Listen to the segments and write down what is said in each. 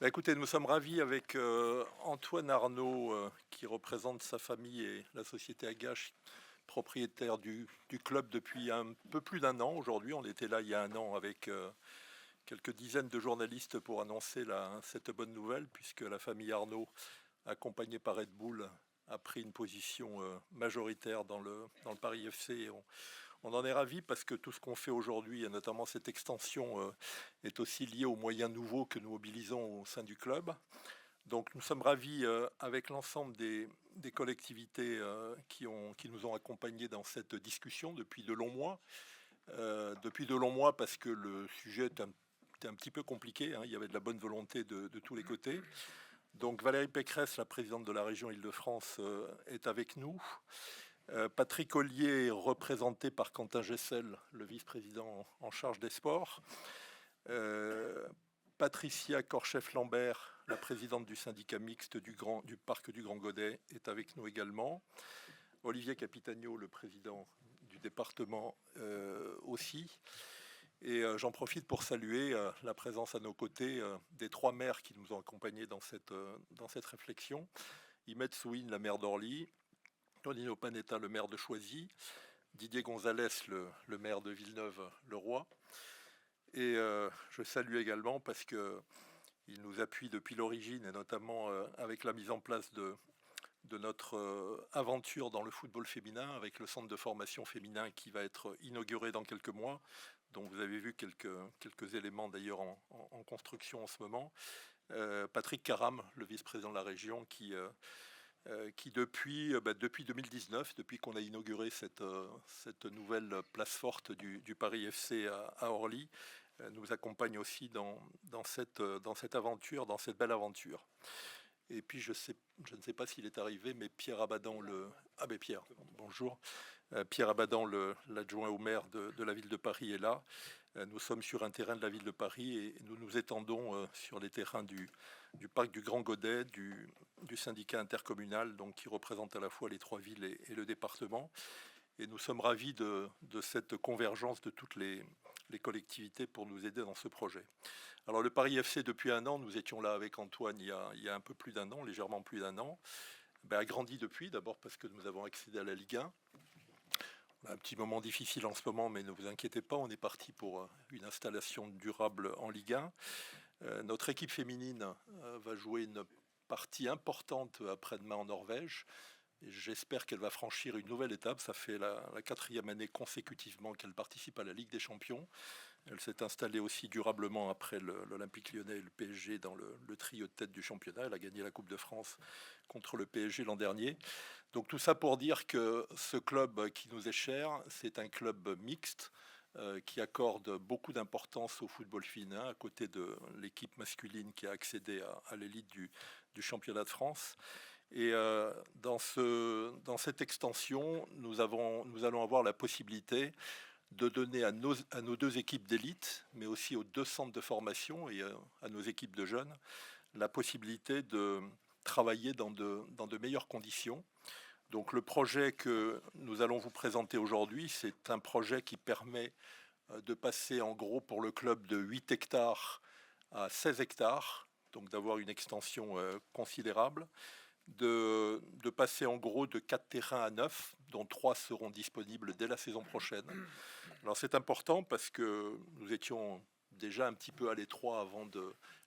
Écoutez, nous sommes ravis avec Antoine Arnaud, qui représente sa famille et la société Agache, propriétaire du club depuis un peu plus d'un an aujourd'hui. On était là il y a un an avec quelques dizaines de journalistes pour annoncer cette bonne nouvelle, puisque la famille Arnaud, accompagnée par Red Bull, a pris une position majoritaire dans le Paris FC. On en est ravis parce que tout ce qu'on fait aujourd'hui, et notamment cette extension, est aussi lié aux moyens nouveaux que nous mobilisons au sein du club. Donc nous sommes ravis avec l'ensemble des collectivités qui nous ont accompagnés dans cette discussion depuis de longs mois. Depuis de longs mois parce que le sujet était un petit peu compliqué, hein. Il y avait de la bonne volonté de tous les côtés. Donc Valérie Pécresse, la présidente de la région Île-de-France, est avec nous. Patrick Ollier est représenté par Quentin Gessel, le vice-président en charge des sports. Euh, Patricia Corchef-Lambert, la présidente du syndicat mixte du parc du Grand Godet, est avec nous également. Olivier Capitagno, le président du département, aussi. Et j'en profite pour saluer la présence à nos côtés des trois maires qui nous ont accompagnés dans cette réflexion. Imed Souine, la maire d'Orly, Tonino Panetta, le maire de Choisy, Didier Gonzalez, le maire de Villeneuve-le-Roi. Et je salue également parce qu'il nous appuie depuis l'origine, et notamment avec la mise en place de notre aventure dans le football féminin, avec le centre de formation féminin qui va être inauguré dans quelques mois. Donc vous avez vu quelques éléments d'ailleurs en construction en ce moment. Patrick Caram, le vice-président de la région, qui depuis 2019, depuis qu'on a inauguré cette nouvelle place forte du Paris FC à Orly, nous accompagne aussi dans cette aventure, dans cette belle aventure. Et puis je ne sais pas s'il est arrivé, mais Pierre Abadan, Pierre, bonjour. Pierre Abadan, l'adjoint au maire de la ville de Paris est là. Nous sommes sur un terrain de la ville de Paris et nous nous étendons sur les terrains du parc du Grand Godet, du syndicat intercommunal, donc qui représente à la fois les trois villes et le département. Et nous sommes ravis de cette convergence de toutes les collectivités pour nous aider dans ce projet. Alors le Paris FC, depuis un an, nous étions là avec Antoine il y a un peu plus d'un an, légèrement plus d'un an, a grandi depuis, d'abord parce que nous avons accédé à la Ligue 1. On a un petit moment difficile en ce moment, mais ne vous inquiétez pas, on est parti pour une installation durable en Ligue 1. Notre équipe féminine va jouer une partie importante après-demain en Norvège. J'espère qu'elle va franchir une nouvelle étape. Ça fait la quatrième année consécutivement qu'elle participe à la Ligue des Champions. Elle s'est installée aussi durablement après l'Olympique Lyonnais et le PSG dans le trio de tête du championnat. Elle a gagné la Coupe de France contre le PSG l'an dernier. Donc tout ça pour dire que ce club qui nous est cher, c'est un club mixte qui accorde beaucoup d'importance au football féminin à côté de l'équipe masculine qui a accédé à l'élite du championnat de France. Et dans cette extension, nous allons avoir la possibilité de donner à nos deux équipes d'élite, mais aussi aux deux centres de formation et à nos équipes de jeunes, la possibilité de travailler dans de meilleures conditions. Donc le projet que nous allons vous présenter aujourd'hui, c'est un projet qui permet de passer en gros pour le club de 8 hectares à 16 hectares, donc d'avoir une extension considérable. De passer en gros de 4 terrains à 9, dont 3 seront disponibles dès la saison prochaine. Alors c'est important parce que nous étions déjà un petit peu à l'étroit avant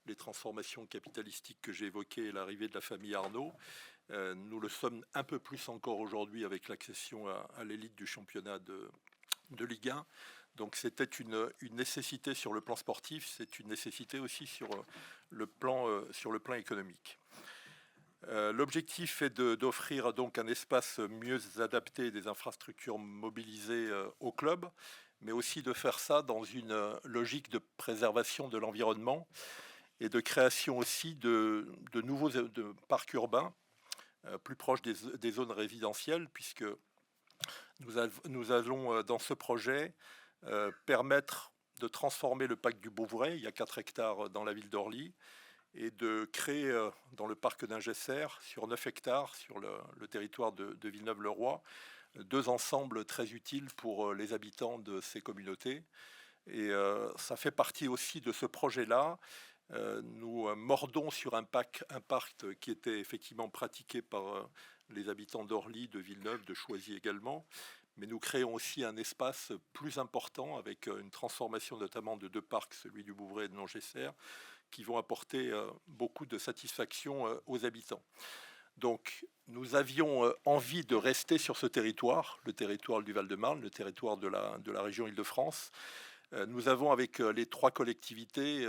les transformations capitalistiques que j'ai évoquées et l'arrivée de la famille Arnaud. Nous le sommes un peu plus encore aujourd'hui avec l'accession à l'élite du championnat de Ligue 1. Donc c'était une nécessité sur le plan sportif, c'est une nécessité aussi sur le plan économique. L'objectif est d'offrir donc un espace mieux adapté, des infrastructures mobilisées au club, mais aussi de faire ça dans une logique de préservation de l'environnement et de création aussi de nouveaux parcs urbains plus proches des zones résidentielles, puisque nous allons dans ce projet permettre de transformer le parc du Bouvray, il y a 4 hectares dans la ville d'Orly, et de créer dans le parc d'Ingesser, sur 9 hectares, sur le territoire de Villeneuve-le-Roi, 2 ensembles très utiles pour les habitants de ces communautés. Et ça fait partie aussi de ce projet-là, Nous mordons sur un parc qui était effectivement pratiqué par les habitants d'Orly, de Villeneuve, de Choisy également, mais nous créons aussi un espace plus important avec une transformation notamment de deux parcs, celui du Bouvray et de Nongesser, qui vont apporter beaucoup de satisfaction aux habitants. Donc nous avions envie de rester sur ce territoire, le territoire du Val-de-Marne, le territoire de la région Île-de-France. Nous avons avec les trois collectivités,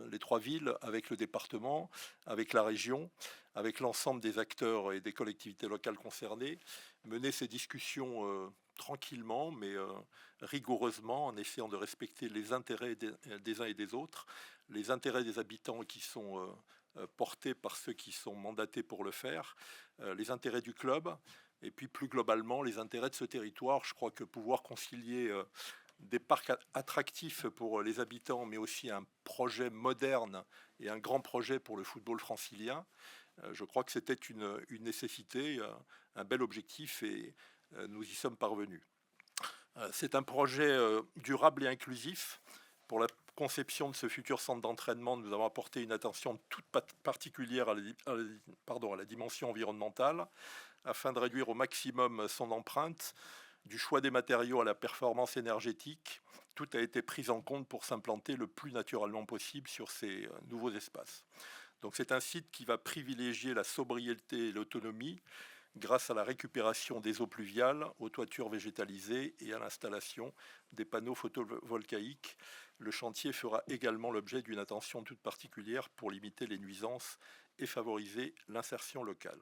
les trois villes, avec le département, avec la région, avec l'ensemble des acteurs et des collectivités locales concernées, mené ces discussions tranquillement, mais rigoureusement, en essayant de respecter les intérêts des uns et des autres, les intérêts des habitants qui sont portés par ceux qui sont mandatés pour le faire, les intérêts du club, et puis plus globalement les intérêts de ce territoire. Je crois que pouvoir concilier des parcs attractifs pour les habitants, mais aussi un projet moderne et un grand projet pour le football francilien, je crois que c'était une nécessité, un bel objectif, et nous y sommes parvenus. C'est un projet durable et inclusif. Pour la conception de ce futur centre d'entraînement, nous avons apporté une attention toute particulière à la dimension environnementale, afin de réduire au maximum son empreinte. Du choix des matériaux à la performance énergétique, tout a été pris en compte pour s'implanter le plus naturellement possible sur ces nouveaux espaces. Donc c'est un site qui va privilégier la sobriété et l'autonomie grâce à la récupération des eaux pluviales, aux toitures végétalisées et à l'installation des panneaux photovoltaïques. Le chantier fera également l'objet d'une attention toute particulière pour limiter les nuisances et favoriser l'insertion locale.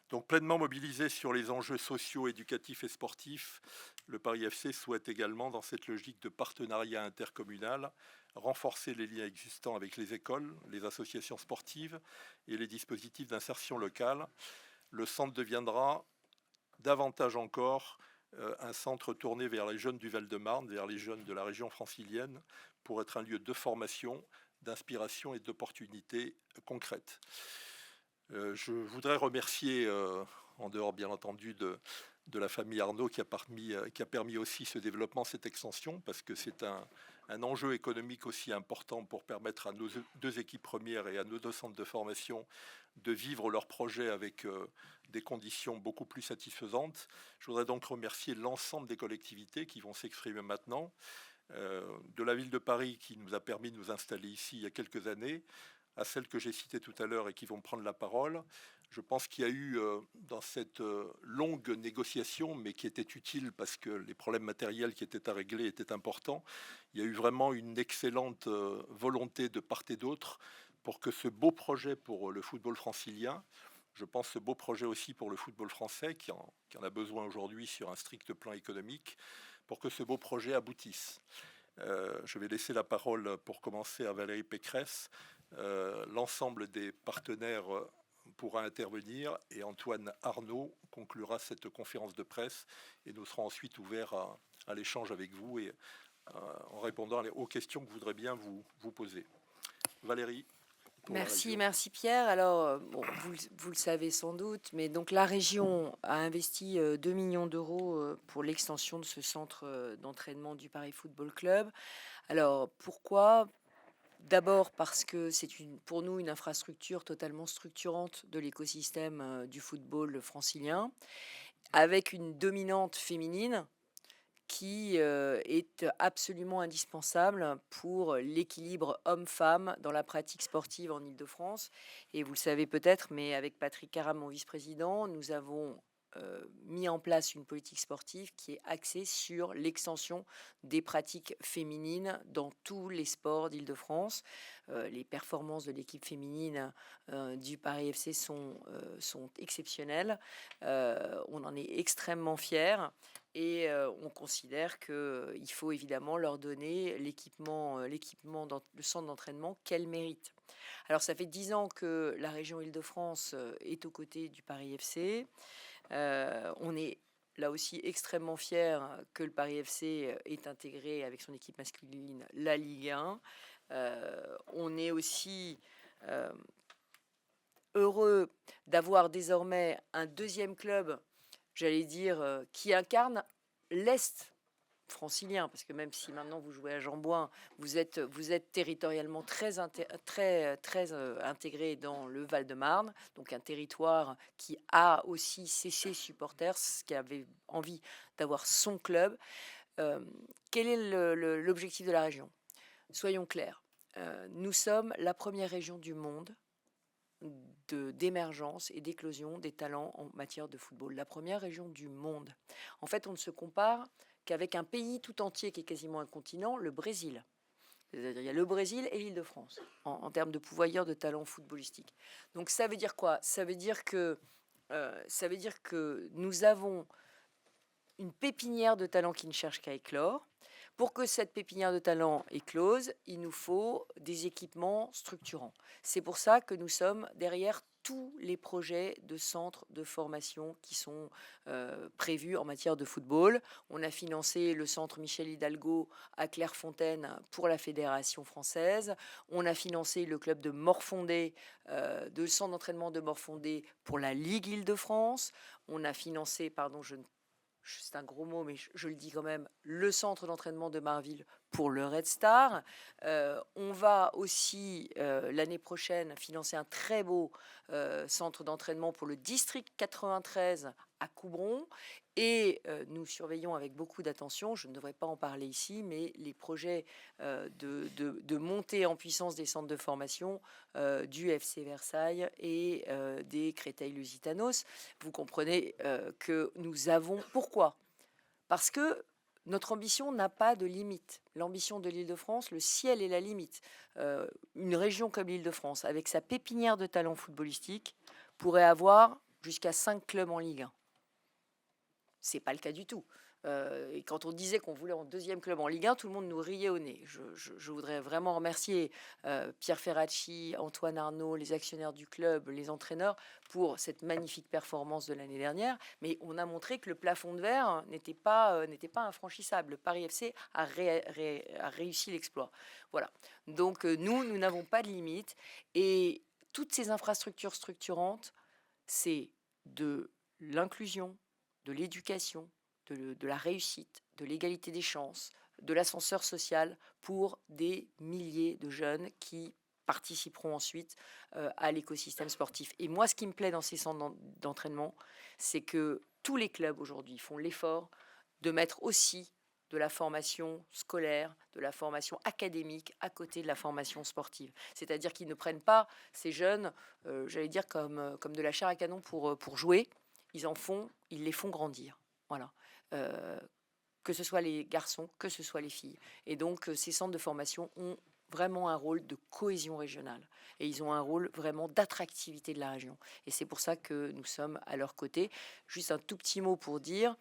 Donc pleinement mobilisé sur les enjeux sociaux, éducatifs et sportifs, le Paris FC souhaite également, dans cette logique de partenariat intercommunal, renforcer les liens existants avec les écoles, les associations sportives et les dispositifs d'insertion locale. Le centre deviendra davantage encore un centre tourné vers les jeunes du Val-de-Marne, vers les jeunes de la région francilienne, pour être un lieu de formation, d'inspiration et d'opportunités concrètes. Je voudrais remercier, en dehors bien entendu de la famille Arnaud qui a permis aussi ce développement, cette extension, parce que c'est un enjeu économique aussi important pour permettre à nos deux équipes premières et à nos deux centres de formation de vivre leur projet avec des conditions beaucoup plus satisfaisantes. Je voudrais donc remercier l'ensemble des collectivités qui vont s'exprimer maintenant, de la ville de Paris qui nous a permis de nous installer ici il y a quelques années, à celles que j'ai citées tout à l'heure et qui vont prendre la parole. Je pense qu'il y a eu dans cette longue négociation, mais qui était utile parce que les problèmes matériels qui étaient à régler étaient importants, il y a eu vraiment une excellente volonté de part et d'autre pour que ce beau projet pour le football francilien, je pense ce beau projet aussi pour le football français, qui en a besoin aujourd'hui sur un strict plan économique, pour que ce beau projet aboutisse. Je vais laisser la parole pour commencer à Valérie Pécresse. L'ensemble des partenaires pourra intervenir et Antoine Arnaud conclura cette conférence de presse et nous serons ensuite ouverts à l'échange avec vous et en répondant aux questions que vous voudrez bien vous poser. Valérie. Merci Pierre. Alors, bon, vous le savez sans doute, mais donc la région a investi 2 millions d'euros pour l'extension de ce centre d'entraînement du Paris Football Club. Alors, pourquoi ? D'abord parce que c'est pour nous une infrastructure totalement structurante de l'écosystème du football francilien, avec une dominante féminine qui est absolument indispensable pour l'équilibre homme-femme dans la pratique sportive en Île-de-France. Et vous le savez peut-être, mais avec Patrick Caram, mon vice-président, nous avons mis en place une politique sportive qui est axée sur l'extension des pratiques féminines dans tous les sports d'Île-de-France. Les performances de l'équipe féminine du Paris FC sont exceptionnelles. On en est extrêmement fiers. Et on considère qu'il faut évidemment leur donner l'équipement, le centre d'entraînement qu'elles méritent. Alors ça fait 10 ans que la région Île-de-France est aux côtés du Paris FC. On est là aussi extrêmement fiers que le Paris FC ait intégré avec son équipe masculine la Ligue 1. On est aussi heureux d'avoir désormais un deuxième club, j'allais dire, qui incarne l'Est francilien, parce que même si maintenant vous jouez à Jambouin, vous êtes territorialement très intégré dans le Val-de-Marne, donc un territoire qui a aussi ses supporters, qui avait envie d'avoir son club. Quel est l'objectif de la région? Soyons clairs, nous sommes la première région du monde d'émergence et d'éclosion des talents en matière de football. La première région du monde. En fait, on ne se compare qu'avec un pays tout entier qui est quasiment un continent, le Brésil. C'est-à-dire, il y a le Brésil et l'Île-de-France en termes de pouvoirs de talent footballistique. Donc ça veut dire quoi? Ça veut dire que nous avons une pépinière de talents qui ne cherche qu'à éclore. Pour que cette pépinière de talent éclose, il nous faut des équipements structurants. C'est pour ça que nous sommes derrière tous les projets de centres de formation qui sont prévus en matière de football. On a financé le centre Michel Hidalgo à Clairefontaine pour la Fédération française. On a financé le club de Morfondé, de centre d'entraînement de Morfondé pour la Ligue Île-de-France. On a financé, c'est un gros mot, mais je le dis quand même, le centre d'entraînement de Marville pour le Red Star. On va aussi, l'année prochaine, financer un très beau centre d'entraînement pour le district 93 à Coubron. Et nous surveillons avec beaucoup d'attention, je ne devrais pas en parler ici, mais les projets de montée en puissance des centres de formation du FC Versailles et des Créteil-Lusitanos. Vous comprenez que nous avons... Pourquoi? Parce que notre ambition n'a pas de limite. L'ambition de l'Île-de-France, le ciel est la limite. Une région comme l'Île-de-France, avec sa pépinière de talents footballistiques, pourrait avoir jusqu'à 5 clubs en Ligue 1. C'est pas le cas du tout. Et quand on disait qu'on voulait un deuxième club en Ligue 1, tout le monde nous riait au nez. Je voudrais vraiment remercier Pierre Ferracci, Antoine Arnaud, les actionnaires du club, les entraîneurs, pour cette magnifique performance de l'année dernière. Mais on a montré que le plafond de verre n'était pas infranchissable. Le Paris FC a réussi l'exploit. Voilà. Donc nous n'avons pas de limite. Et toutes ces infrastructures structurantes, c'est de l'inclusion, de l'éducation, de la réussite, de l'égalité des chances, de l'ascenseur social pour des milliers de jeunes qui participeront ensuite à l'écosystème sportif. Et moi, ce qui me plaît dans ces centres d'entraînement, c'est que tous les clubs aujourd'hui font l'effort de mettre aussi de la formation scolaire, de la formation académique à côté de la formation sportive. C'est-à-dire qu'ils ne prennent pas ces jeunes, j'allais dire, comme de la chair à canon pour jouer. Ils les font grandir. Voilà. Que ce soit les garçons, que ce soit les filles. Et donc, ces centres de formation ont vraiment un rôle de cohésion régionale. Et ils ont un rôle vraiment d'attractivité de la région. Et c'est pour ça que nous sommes à leur côté. Juste un tout petit mot pour dire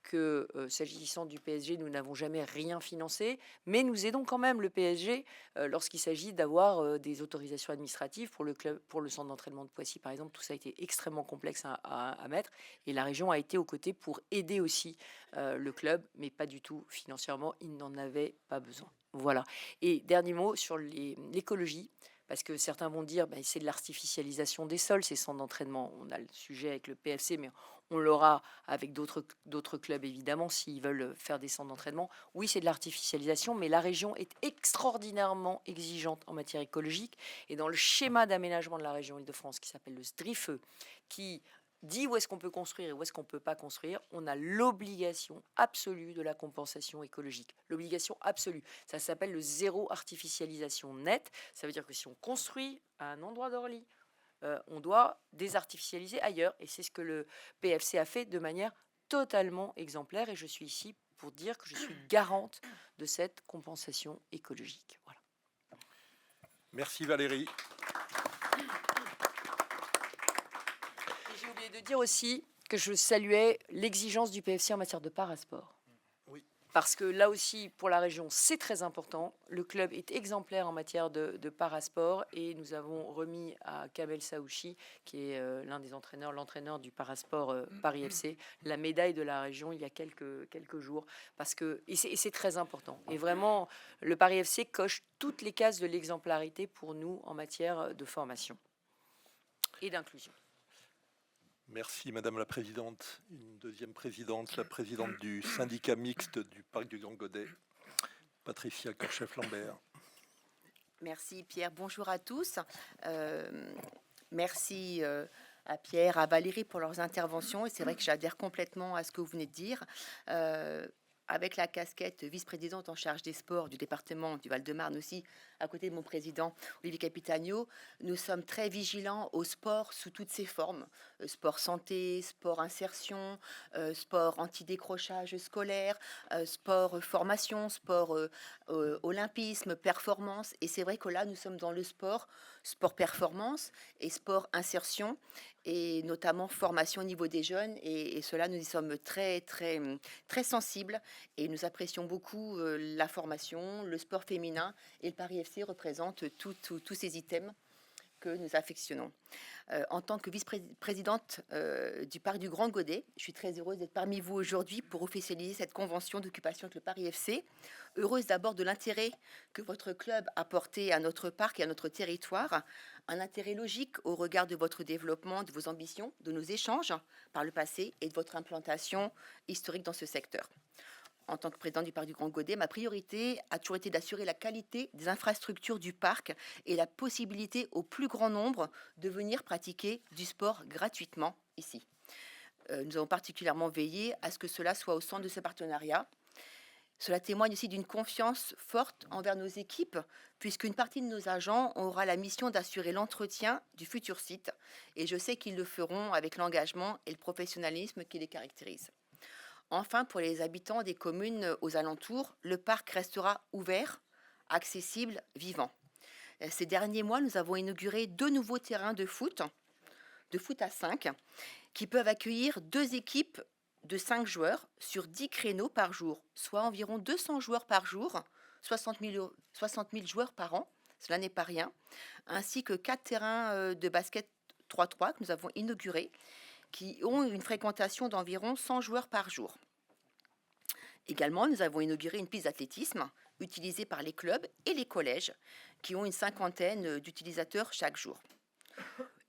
que s'agissant du PSG, nous n'avons jamais rien financé, mais nous aidons quand même le PSG lorsqu'il s'agit d'avoir des autorisations administratives pour le club, pour le centre d'entraînement de Poissy, par exemple. Tout ça a été extrêmement complexe à mettre, et la région a été aux côtés pour aider aussi le club, mais pas du tout financièrement, il n'en avait pas besoin. Voilà. Et dernier mot sur l'écologie. Parce que certains vont dire c'est de l'artificialisation des sols, ces centres d'entraînement. On a le sujet avec le PFC, mais on l'aura avec d'autres clubs, évidemment, s'ils veulent faire des centres d'entraînement. Oui, c'est de l'artificialisation, mais la région est extraordinairement exigeante en matière écologique. Et dans le schéma d'aménagement de la région Île-de-France, qui s'appelle le SDRIFE, qui dit où est-ce qu'on peut construire et où est-ce qu'on ne peut pas construire, on a l'obligation absolue de la compensation écologique. L'obligation absolue. Ça s'appelle le zéro artificialisation net. Ça veut dire que si on construit à un endroit d'Orly, on doit désartificialiser ailleurs. Et c'est ce que le PFC a fait de manière totalement exemplaire. Et je suis ici pour dire que je suis garante de cette compensation écologique. Voilà. Merci Valérie. J'ai oublié de dire aussi que je saluais l'exigence du PFC en matière de parasport. Oui. Parce que là aussi, pour la région, c'est très important. Le club est exemplaire en matière de parasport et nous avons remis à Kamel Saouchi, qui est l'entraîneur du parasport Paris FC, la médaille de la région il y a quelques jours. Et c'est très important. Et vraiment, le Paris FC coche toutes les cases de l'exemplarité pour nous en matière de formation et d'inclusion. Merci Madame la Présidente. Une deuxième présidente, la présidente du syndicat mixte du Parc du Grand Godet, Patricia Korchef-Lambert. Merci Pierre, bonjour à tous. Merci à Pierre, à Valérie pour leurs interventions. Et c'est vrai que j'adhère complètement à ce que vous venez de dire. Avec la casquette vice-présidente en charge des sports du département du Val-de-Marne aussi, à côté de mon président Olivier Capitagno, nous sommes très vigilants au sport sous toutes ses formes. Sport santé, sport insertion, sport anti-décrochage scolaire, sport formation, sport olympisme, performance. Et c'est vrai que là, nous sommes dans le sport, sport performance et sport insertion, et notamment formation au niveau des jeunes. Et cela, nous y sommes très, très, très sensibles. Et nous apprécions beaucoup la formation, le sport féminin, et le Paris FC représente tous ces items que nous affectionnons. En tant que vice-présidente du Parc du Grand Godet, je suis très heureuse d'être parmi vous aujourd'hui pour officialiser cette convention d'occupation avec le Paris FC. Heureuse d'abord de l'intérêt que votre club a porté à notre parc et à notre territoire, un intérêt logique au regard de votre développement, de vos ambitions, de nos échanges par le passé et de votre implantation historique dans ce secteur. En tant que président du Parc du Grand Godet, ma priorité a toujours été d'assurer la qualité des infrastructures du parc et la possibilité au plus grand nombre de venir pratiquer du sport gratuitement ici. Nous avons particulièrement veillé à ce que cela soit au centre de ce partenariat. Cela témoigne aussi d'une confiance forte envers nos équipes, puisqu'une partie de nos agents aura la mission d'assurer l'entretien du futur site, et je sais qu'ils le feront avec l'engagement et le professionnalisme qui les caractérisent. Enfin, pour les habitants des communes aux alentours, le parc restera ouvert, accessible, vivant. Ces derniers mois, nous avons inauguré 2 nouveaux terrains de foot à 5, qui peuvent accueillir 2 équipes de 5 joueurs sur 10 créneaux par jour, soit environ 200 joueurs par jour, 60 000 joueurs par an, cela n'est pas rien, ainsi que 4 terrains de basket 3-3 que nous avons inaugurés, qui ont une fréquentation d'environ 100 joueurs par jour. Également, nous avons inauguré une piste d'athlétisme utilisée par les clubs et les collèges, qui ont une 50aine d'utilisateurs chaque jour.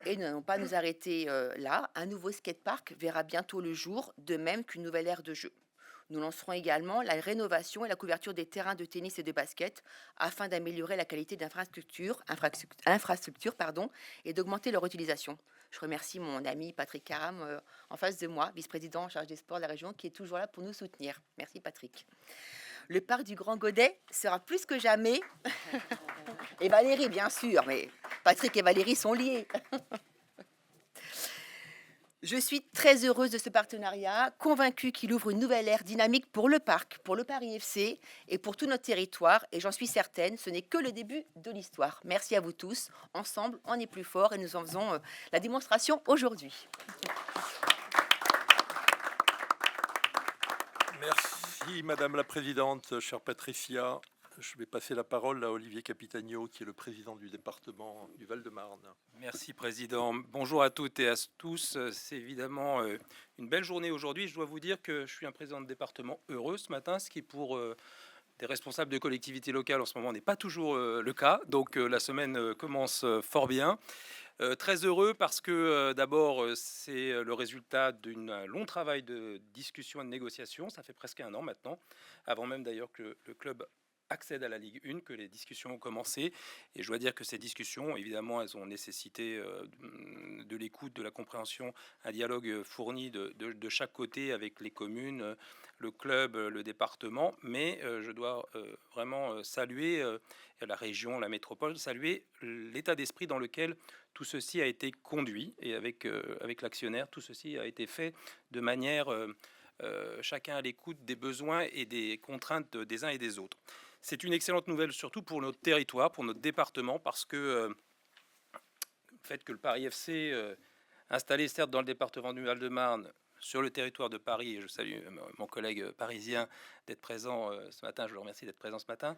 Et nous n'allons pas nous arrêter là. Un nouveau skatepark verra bientôt le jour, de même qu'une nouvelle aire de jeu. Nous lancerons également la rénovation et la couverture des terrains de tennis et de basket afin d'améliorer la qualité d'infrastructure et d'augmenter leur utilisation. Je remercie mon ami Patrick Caram en face de moi, vice-président en charge des sports de la région, qui est toujours là pour nous soutenir. Merci Patrick. Le parc du Grand Godet sera plus que jamais, et Valérie bien sûr, mais Patrick et Valérie sont liés. Je suis très heureuse de ce partenariat, convaincue qu'il ouvre une nouvelle ère dynamique pour le parc, pour le Paris FC et pour tout notre territoire. Et j'en suis certaine, ce n'est que le début de l'histoire. Merci à vous tous. Ensemble, on est plus fort et nous en faisons la démonstration aujourd'hui. Merci Madame la Présidente, chère Patricia. Je vais passer la parole à Olivier Capitagno, qui est le président du département du Val-de-Marne. Merci Président. Bonjour à toutes et à tous. C'est évidemment une belle journée aujourd'hui. Je dois vous dire que je suis un président de département heureux ce matin, ce qui pour des responsables de collectivités locales en ce moment n'est pas toujours le cas. Donc la semaine commence fort bien. Très heureux parce que d'abord c'est le résultat d'un long travail de discussion et de négociation. Ça fait presque 1 an maintenant, avant même d'ailleurs que le club accède à la Ligue 1, que les discussions ont commencé. Et je dois dire que ces discussions, évidemment, elles ont nécessité de l'écoute, de la compréhension, un dialogue fourni de chaque côté avec les communes, le club, le département. Mais je dois vraiment saluer la région, la métropole, saluer l'état d'esprit dans lequel tout ceci a été conduit. Et avec l'actionnaire, tout ceci a été fait de manière... chacun à l'écoute des besoins et des contraintes des uns et des autres. C'est une excellente nouvelle surtout pour notre territoire, pour notre département, parce que le fait que le Paris FC, installé certes dans le département du Val-de-Marne, sur le territoire de Paris, et je salue mon collègue parisien d'être présent ce matin, je le remercie d'être présent ce matin,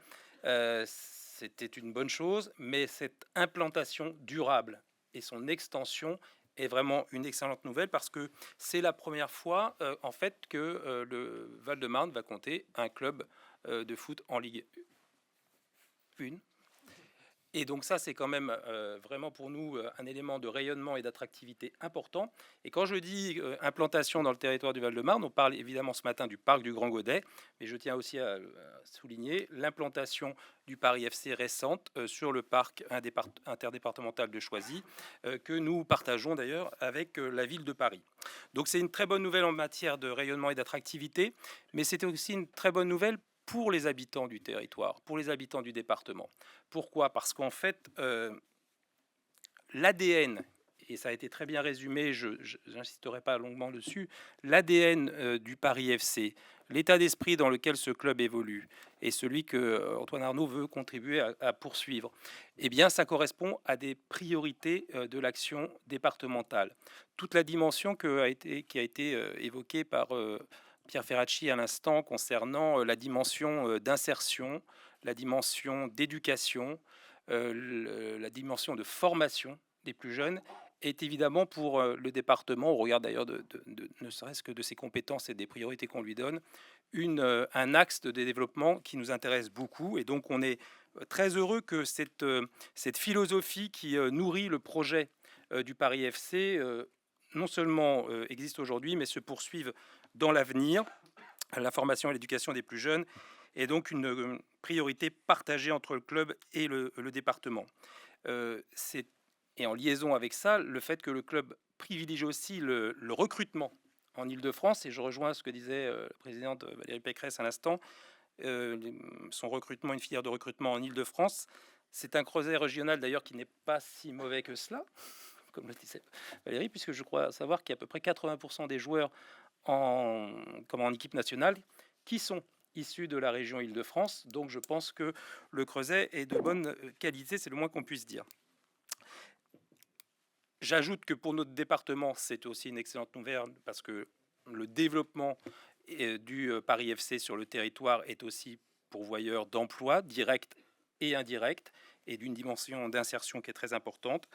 c'était une bonne chose, mais cette implantation durable et son extension est vraiment une excellente nouvelle parce que c'est la première fois en fait que le Val-de-Marne va compter un club de foot en Ligue 1. Et donc ça, c'est quand même vraiment pour nous un élément de rayonnement et d'attractivité important. Et quand je dis implantation dans le territoire du Val-de-Marne, on parle évidemment ce matin du parc du Grand Godet, mais je tiens aussi à souligner l'implantation du Paris FC récente sur le parc interdépartemental de Choisy, que nous partageons d'ailleurs avec la ville de Paris. Donc c'est une très bonne nouvelle en matière de rayonnement et d'attractivité, mais c'était aussi une très bonne nouvelle pour les habitants du territoire, pour les habitants du département. Pourquoi? Parce qu'en fait, l'ADN, et ça a été très bien résumé, je n'insisterai pas longuement dessus, l'ADN du Paris FC, l'état d'esprit dans lequel ce club évolue, et celui que Antoine Arnaud veut contribuer à poursuivre, eh bien, ça correspond à des priorités de l'action départementale. Toute la dimension qui a été évoquée par Pierre Ferracci à l'instant concernant la dimension d'insertion, la dimension d'éducation, la dimension de formation des plus jeunes est évidemment pour le département, au regard d'ailleurs ne serait-ce que de ses compétences et des priorités qu'on lui donne, un axe de développement qui nous intéresse beaucoup. Et donc on est très heureux que cette philosophie qui nourrit le projet du Paris FC non seulement existe aujourd'hui, mais se poursuive dans l'avenir. La formation et l'éducation des plus jeunes est donc une priorité partagée entre le club et le département. Et en liaison avec ça, le fait que le club privilégie aussi le recrutement en Île-de-France, et je rejoins ce que disait la présidente Valérie Pécresse à l'instant, son recrutement, une filière de recrutement en Île-de-France, c'est un creuset régional d'ailleurs qui n'est pas si mauvais que cela, comme le disait Valérie, puisque je crois savoir qu'il y a à peu près 80% des joueurs en équipe nationale qui sont issus de la région Île-de-France. Donc je pense que le creuset est de bonne qualité, c'est le moins qu'on puisse dire. J'ajoute que pour notre département, c'est aussi une excellente nouvelle parce que le développement du Paris FC sur le territoire est aussi pourvoyeur d'emplois directs et indirects et d'une dimension d'insertion qui est très importante.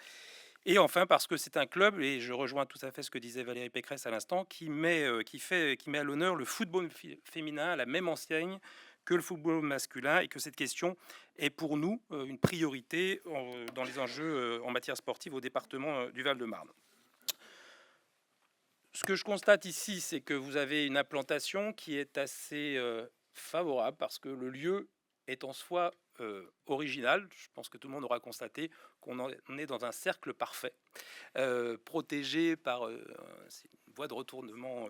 Et enfin, parce que c'est un club, et je rejoins tout à fait ce que disait Valérie Pécresse à l'instant, qui met à l'honneur le football féminin à la même enseigne que le football masculin, et que cette question est pour nous une priorité dans les enjeux en matière sportive au département du Val-de-Marne. Ce que je constate ici, c'est que vous avez une implantation qui est assez favorable, parce que le lieu est en soi original. Je pense que tout le monde aura constaté qu'on est dans un cercle parfait, protégé par une voie de retournement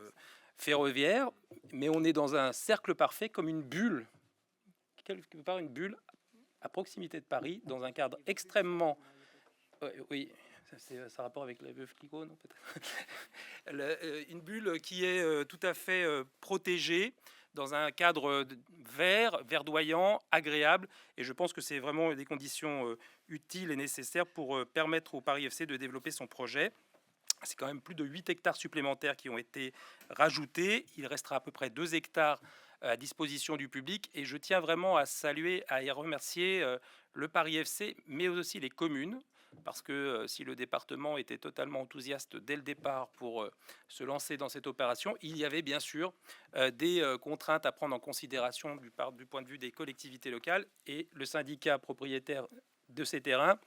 ferroviaire, mais on est dans un cercle parfait comme une bulle, quelque part une bulle à proximité de Paris, dans un cadre extrêmement... oui, ça a rapport avec la veuve Clicquot, non, peut-être. Une bulle qui est tout à fait protégée, dans un cadre vert, verdoyant, agréable. Et je pense que c'est vraiment des conditions utiles et nécessaires pour permettre au Paris FC de développer son projet. C'est quand même plus de 8 hectares supplémentaires qui ont été rajoutés. Il restera à peu près 2 hectares à disposition du public. Et je tiens vraiment à saluer, à y remercier le Paris FC, mais aussi les communes. Parce que si le département était totalement enthousiaste dès le départ pour se lancer dans cette opération, il y avait bien sûr des contraintes à prendre en considération du point de vue des collectivités locales, et le syndicat propriétaire de ces terrains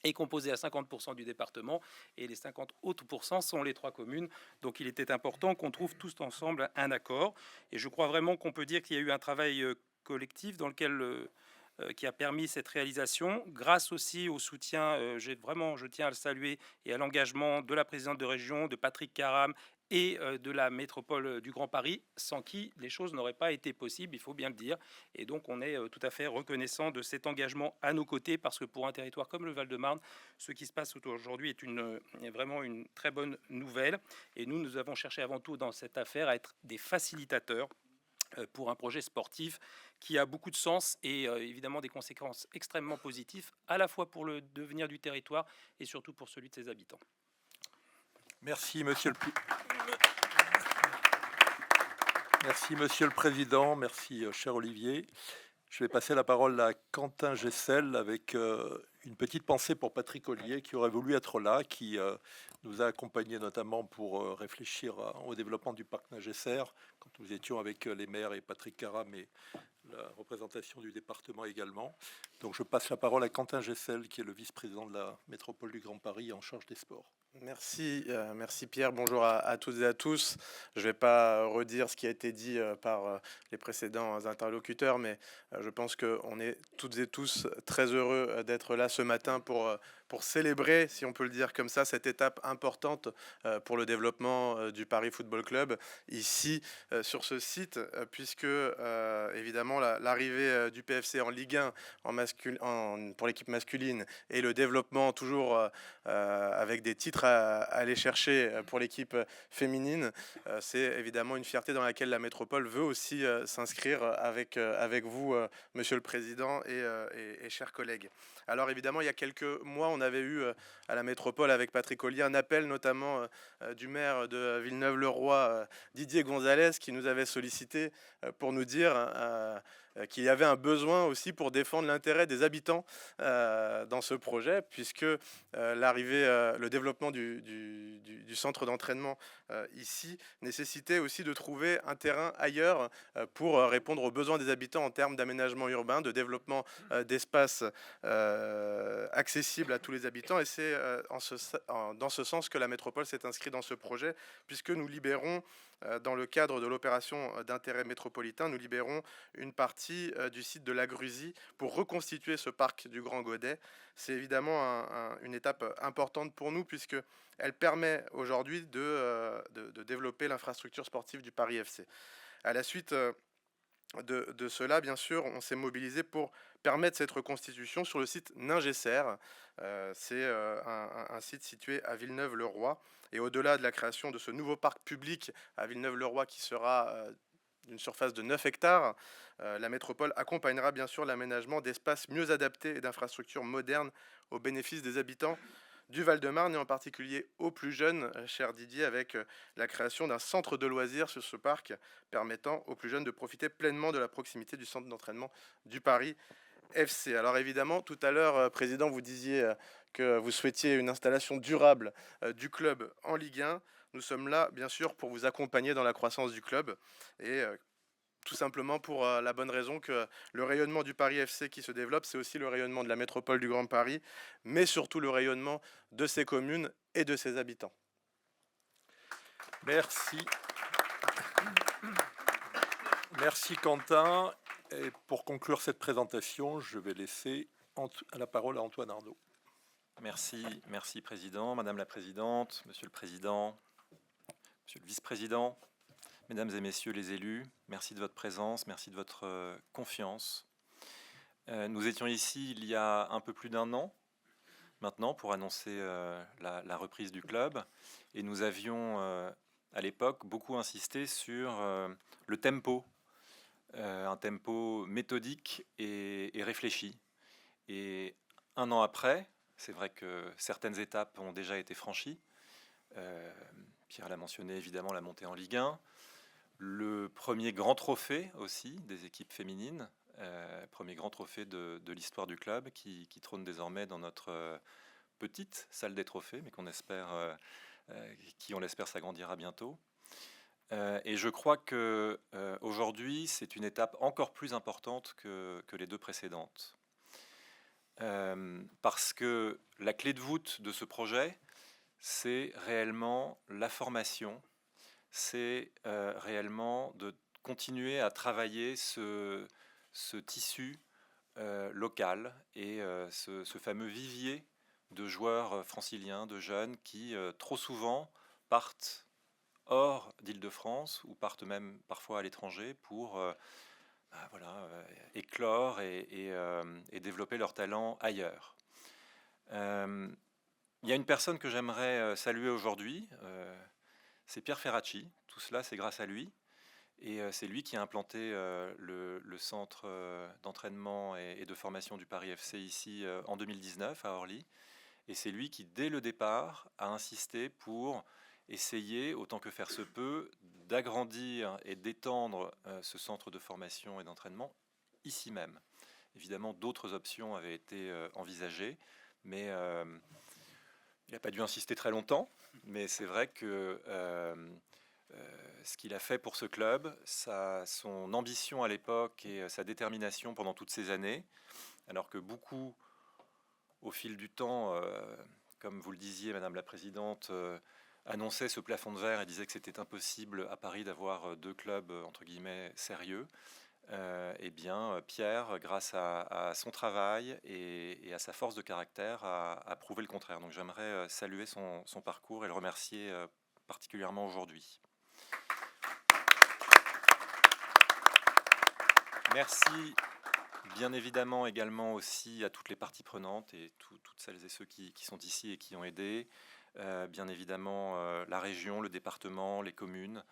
est composé à 50% du département, et les 50 autres pourcents sont les 3 communes. Donc il était important qu'on trouve tous ensemble un accord, et je crois vraiment qu'on peut dire qu'il y a eu un travail collectif dans lequel... qui a permis cette réalisation, grâce aussi au soutien, je tiens à le saluer, et à l'engagement de la présidente de région, de Patrick Caram, et de la métropole du Grand Paris, sans qui les choses n'auraient pas été possibles, il faut bien le dire. Et donc on est tout à fait reconnaissant de cet engagement à nos côtés, parce que pour un territoire comme le Val-de-Marne, ce qui se passe aujourd'hui est vraiment une très bonne nouvelle. Et nous avons cherché avant tout dans cette affaire à être des facilitateurs pour un projet sportif qui a beaucoup de sens et évidemment des conséquences extrêmement positives, à la fois pour le devenir du territoire et surtout pour celui de ses habitants. Merci, Monsieur le Président. Merci, cher Olivier. Je vais passer la parole à Quentin Gessel avec une petite pensée pour Patrick Ollier, qui aurait voulu être là, qui nous a accompagnés notamment pour réfléchir au développement du parc Nagesser, quand nous étions avec les maires et Patrick Caram et la représentation du département également. Donc je passe la parole à Quentin Gessel, qui est le vice-président de la métropole du Grand Paris en charge des sports. Merci Pierre, bonjour à toutes et à tous. Je ne vais pas redire ce qui a été dit par les précédents interlocuteurs, mais je pense qu'on est toutes et tous très heureux d'être là ce matin pour célébrer, si on peut le dire comme ça, cette étape importante pour le développement du Paris Football Club ici sur ce site, puisque évidemment l'arrivée du PFC en Ligue 1 pour l'équipe masculine et le développement toujours avec des titres à aller chercher pour l'équipe féminine, c'est évidemment une fierté dans laquelle la métropole veut aussi s'inscrire avec vous, Monsieur le Président et chers collègues. Alors évidemment, il y a quelques mois, on avait eu à la métropole avec Patrick Ollier un appel notamment du maire de Villeneuve-le-Roi, Didier Gonzalez, qui nous avait sollicité pour nous dire qu'il y avait un besoin aussi pour défendre l'intérêt des habitants dans ce projet, puisque le développement du centre d'entraînement ici nécessitait aussi de trouver un terrain ailleurs pour répondre aux besoins des habitants en termes d'aménagement urbain, de développement d'espaces accessibles à tous les habitants. Et c'est dans ce sens que la métropole s'est inscrite dans ce projet, puisque nous libérons, dans le cadre de l'opération d'intérêt métropolitain, nous libérons une partie du site de la Grusie pour reconstituer ce parc du Grand Godet. C'est évidemment une étape importante pour nous, puisqu'elle permet aujourd'hui de développer l'infrastructure sportive du Paris FC. À la suite de cela, bien sûr, on s'est mobilisé pour permettre cette reconstitution sur le site Ningesser. C'est un site situé à Villeneuve-le-Roi. Et au-delà de la création de ce nouveau parc public à Villeneuve-le-Roi qui sera d'une surface de 9 hectares, la métropole accompagnera bien sûr l'aménagement d'espaces mieux adaptés et d'infrastructures modernes au bénéfice des habitants du Val-de-Marne et en particulier aux plus jeunes, cher Didier, avec la création d'un centre de loisirs sur ce parc permettant aux plus jeunes de profiter pleinement de la proximité du centre d'entraînement du Paris FC. Alors évidemment, tout à l'heure, Président, vous disiez que vous souhaitiez une installation durable du club en Ligue 1. Nous sommes là, bien sûr, pour vous accompagner dans la croissance du club et tout simplement pour la bonne raison que le rayonnement du Paris FC qui se développe, c'est aussi le rayonnement de la métropole du Grand Paris, mais surtout le rayonnement de ses communes et de ses habitants. Merci. Merci Quentin. Et pour conclure cette présentation, je vais laisser la parole à Antoine Arnaud. Merci Président, Madame la Présidente, Monsieur le Président, Monsieur le Vice-président, Mesdames et Messieurs les élus, merci de votre présence, merci de votre confiance. Nous étions ici il y a un peu plus d'un an maintenant pour annoncer la reprise du club et nous avions à l'époque beaucoup insisté sur le tempo, un tempo méthodique et réfléchi. Et un an après, c'est vrai que certaines étapes ont déjà été franchies. Pierre l'a mentionné, évidemment, la montée en Ligue 1. Le premier grand trophée aussi des équipes féminines, premier grand trophée de l'histoire du club qui trône désormais dans notre petite salle des trophées, mais qui on l'espère s'agrandira bientôt. Et je crois que aujourd'hui c'est une étape encore plus importante que les deux précédentes. Parce que la clé de voûte de ce projet, c'est réellement la formation, c'est réellement de continuer à travailler ce tissu local et ce fameux vivier de joueurs franciliens, de jeunes qui trop souvent partent hors d'Île-de-France ou partent même parfois à l'étranger pour éclore et développer leur talent ailleurs. Il y a une personne que j'aimerais saluer aujourd'hui, c'est Pierre Ferracci. Tout cela, c'est grâce à lui. Et c'est lui qui a implanté le centre d'entraînement et de formation du Paris FC ici en 2019 à Orly. Et c'est lui qui, dès le départ, a insisté pour essayer, autant que faire se peut, d'agrandir et d'étendre ce centre de formation et d'entraînement ici même. Évidemment, d'autres options avaient été envisagées, mais il n'a pas dû insister très longtemps. Mais c'est vrai que ce qu'il a fait pour ce club, son ambition à l'époque et sa détermination pendant toutes ces années, alors que beaucoup, au fil du temps, comme vous le disiez, Madame la Présidente, annonçaient ce plafond de verre et disaient que c'était impossible à Paris d'avoir 2 clubs, entre guillemets, sérieux. Eh bien, Pierre, grâce à son travail et à sa force de caractère, a prouvé le contraire. Donc j'aimerais saluer son parcours et le remercier particulièrement aujourd'hui. Merci bien évidemment également aussi à toutes les parties prenantes et toutes celles et ceux qui sont ici et qui ont aidé. Bien évidemment la région, le département, les communes.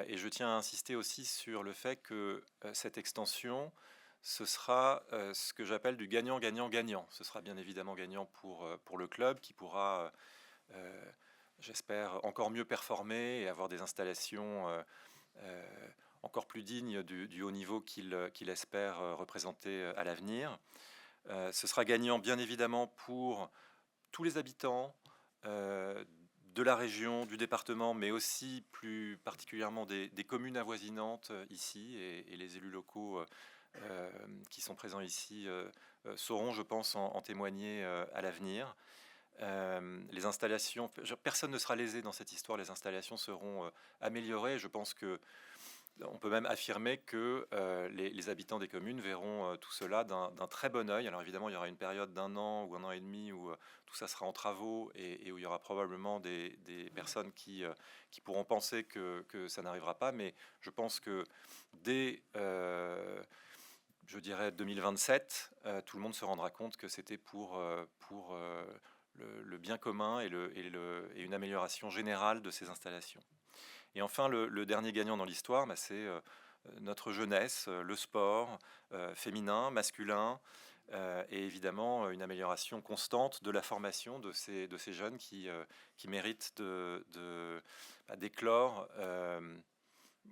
Et je tiens à insister aussi sur le fait que cette extension, ce sera ce que j'appelle du gagnant-gagnant-gagnant. Ce sera bien évidemment gagnant pour le club qui pourra, j'espère, encore mieux performer et avoir des installations encore plus dignes du haut niveau qu'il espère représenter à l'avenir. Ce sera gagnant bien évidemment pour tous les habitants de la région, du département, mais aussi plus particulièrement des communes avoisinantes ici, et les élus locaux qui sont présents ici sauront, je pense, en témoigner à l'avenir. Les installations, personne ne sera lésé dans cette histoire, les installations seront améliorées. Je pense que on peut même affirmer que les habitants des communes verront tout cela d'un très bon œil. Alors évidemment, il y aura une période d'1 an ou 1 an et demi où tout ça sera en travaux et où il y aura probablement des personnes qui pourront penser que ça n'arrivera pas. Mais je pense que dès, je dirais, 2027, tout le monde se rendra compte que c'était pour le bien commun et une amélioration générale de ces installations. Et enfin, le dernier gagnant dans l'histoire, c'est notre jeunesse, le sport féminin, masculin, et évidemment une amélioration constante de la formation de ces jeunes qui méritent d'éclore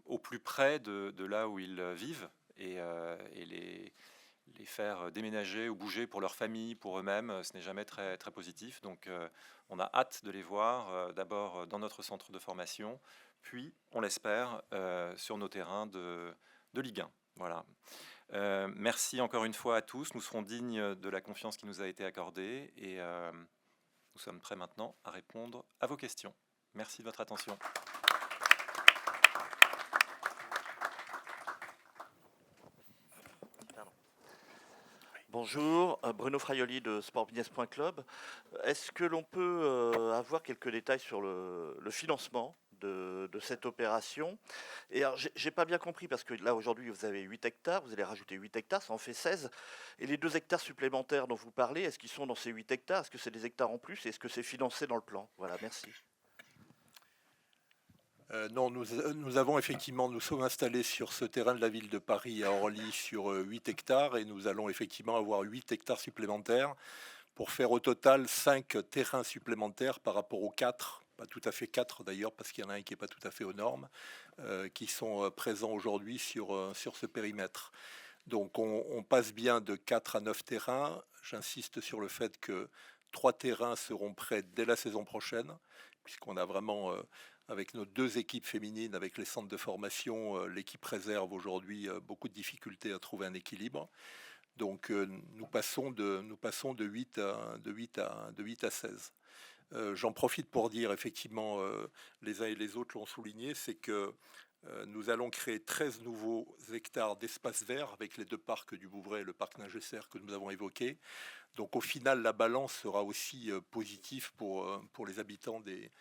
au plus près de là où ils vivent et les faire déménager ou bouger pour leur famille, pour eux-mêmes, ce n'est jamais très, très positif. Donc on a hâte de les voir d'abord dans notre centre de formation, puis, on l'espère, sur nos terrains de Ligue 1. Voilà. Merci encore une fois à tous. Nous serons dignes de la confiance qui nous a été accordée et nous sommes prêts maintenant à répondre à vos questions. Merci de votre attention. Bonjour, Bruno Fraioli de sportbusiness.club. Est-ce que l'on peut avoir quelques détails sur le financement de cette opération? Et alors, j'ai pas bien compris parce que là aujourd'hui vous avez 8 hectares, vous allez rajouter 8 hectares, ça en fait 16. Et les 2 hectares supplémentaires dont vous parlez, est-ce qu'ils sont dans ces 8 hectares? Est-ce que c'est des hectares en plus? Est-ce que c'est financé dans le plan? Voilà, merci. Non, nous avons effectivement, nous sommes installés sur ce terrain de la ville de Paris à Orly sur 8 hectares et nous allons effectivement avoir 8 hectares supplémentaires pour faire au total 5 terrains supplémentaires par rapport aux 4, pas tout à fait 4 d'ailleurs parce qu'il y en a un qui n'est pas tout à fait aux normes, qui sont présents aujourd'hui sur ce périmètre. Donc on passe bien de 4 à 9 terrains. J'insiste sur le fait que 3 terrains seront prêts dès la saison prochaine, puisqu'on a vraiment... avec nos 2 équipes féminines, avec les centres de formation, l'équipe réserve aujourd'hui beaucoup de difficultés à trouver un équilibre. Donc nous passons de 8 à 16. J'en profite pour dire effectivement, les uns et les autres l'ont souligné, c'est que nous allons créer 13 nouveaux hectares d'espace vert avec les 2 parcs du Bouvray et le parc Ningesser que nous avons évoqués. Donc au final, la balance sera aussi positive pour les habitants des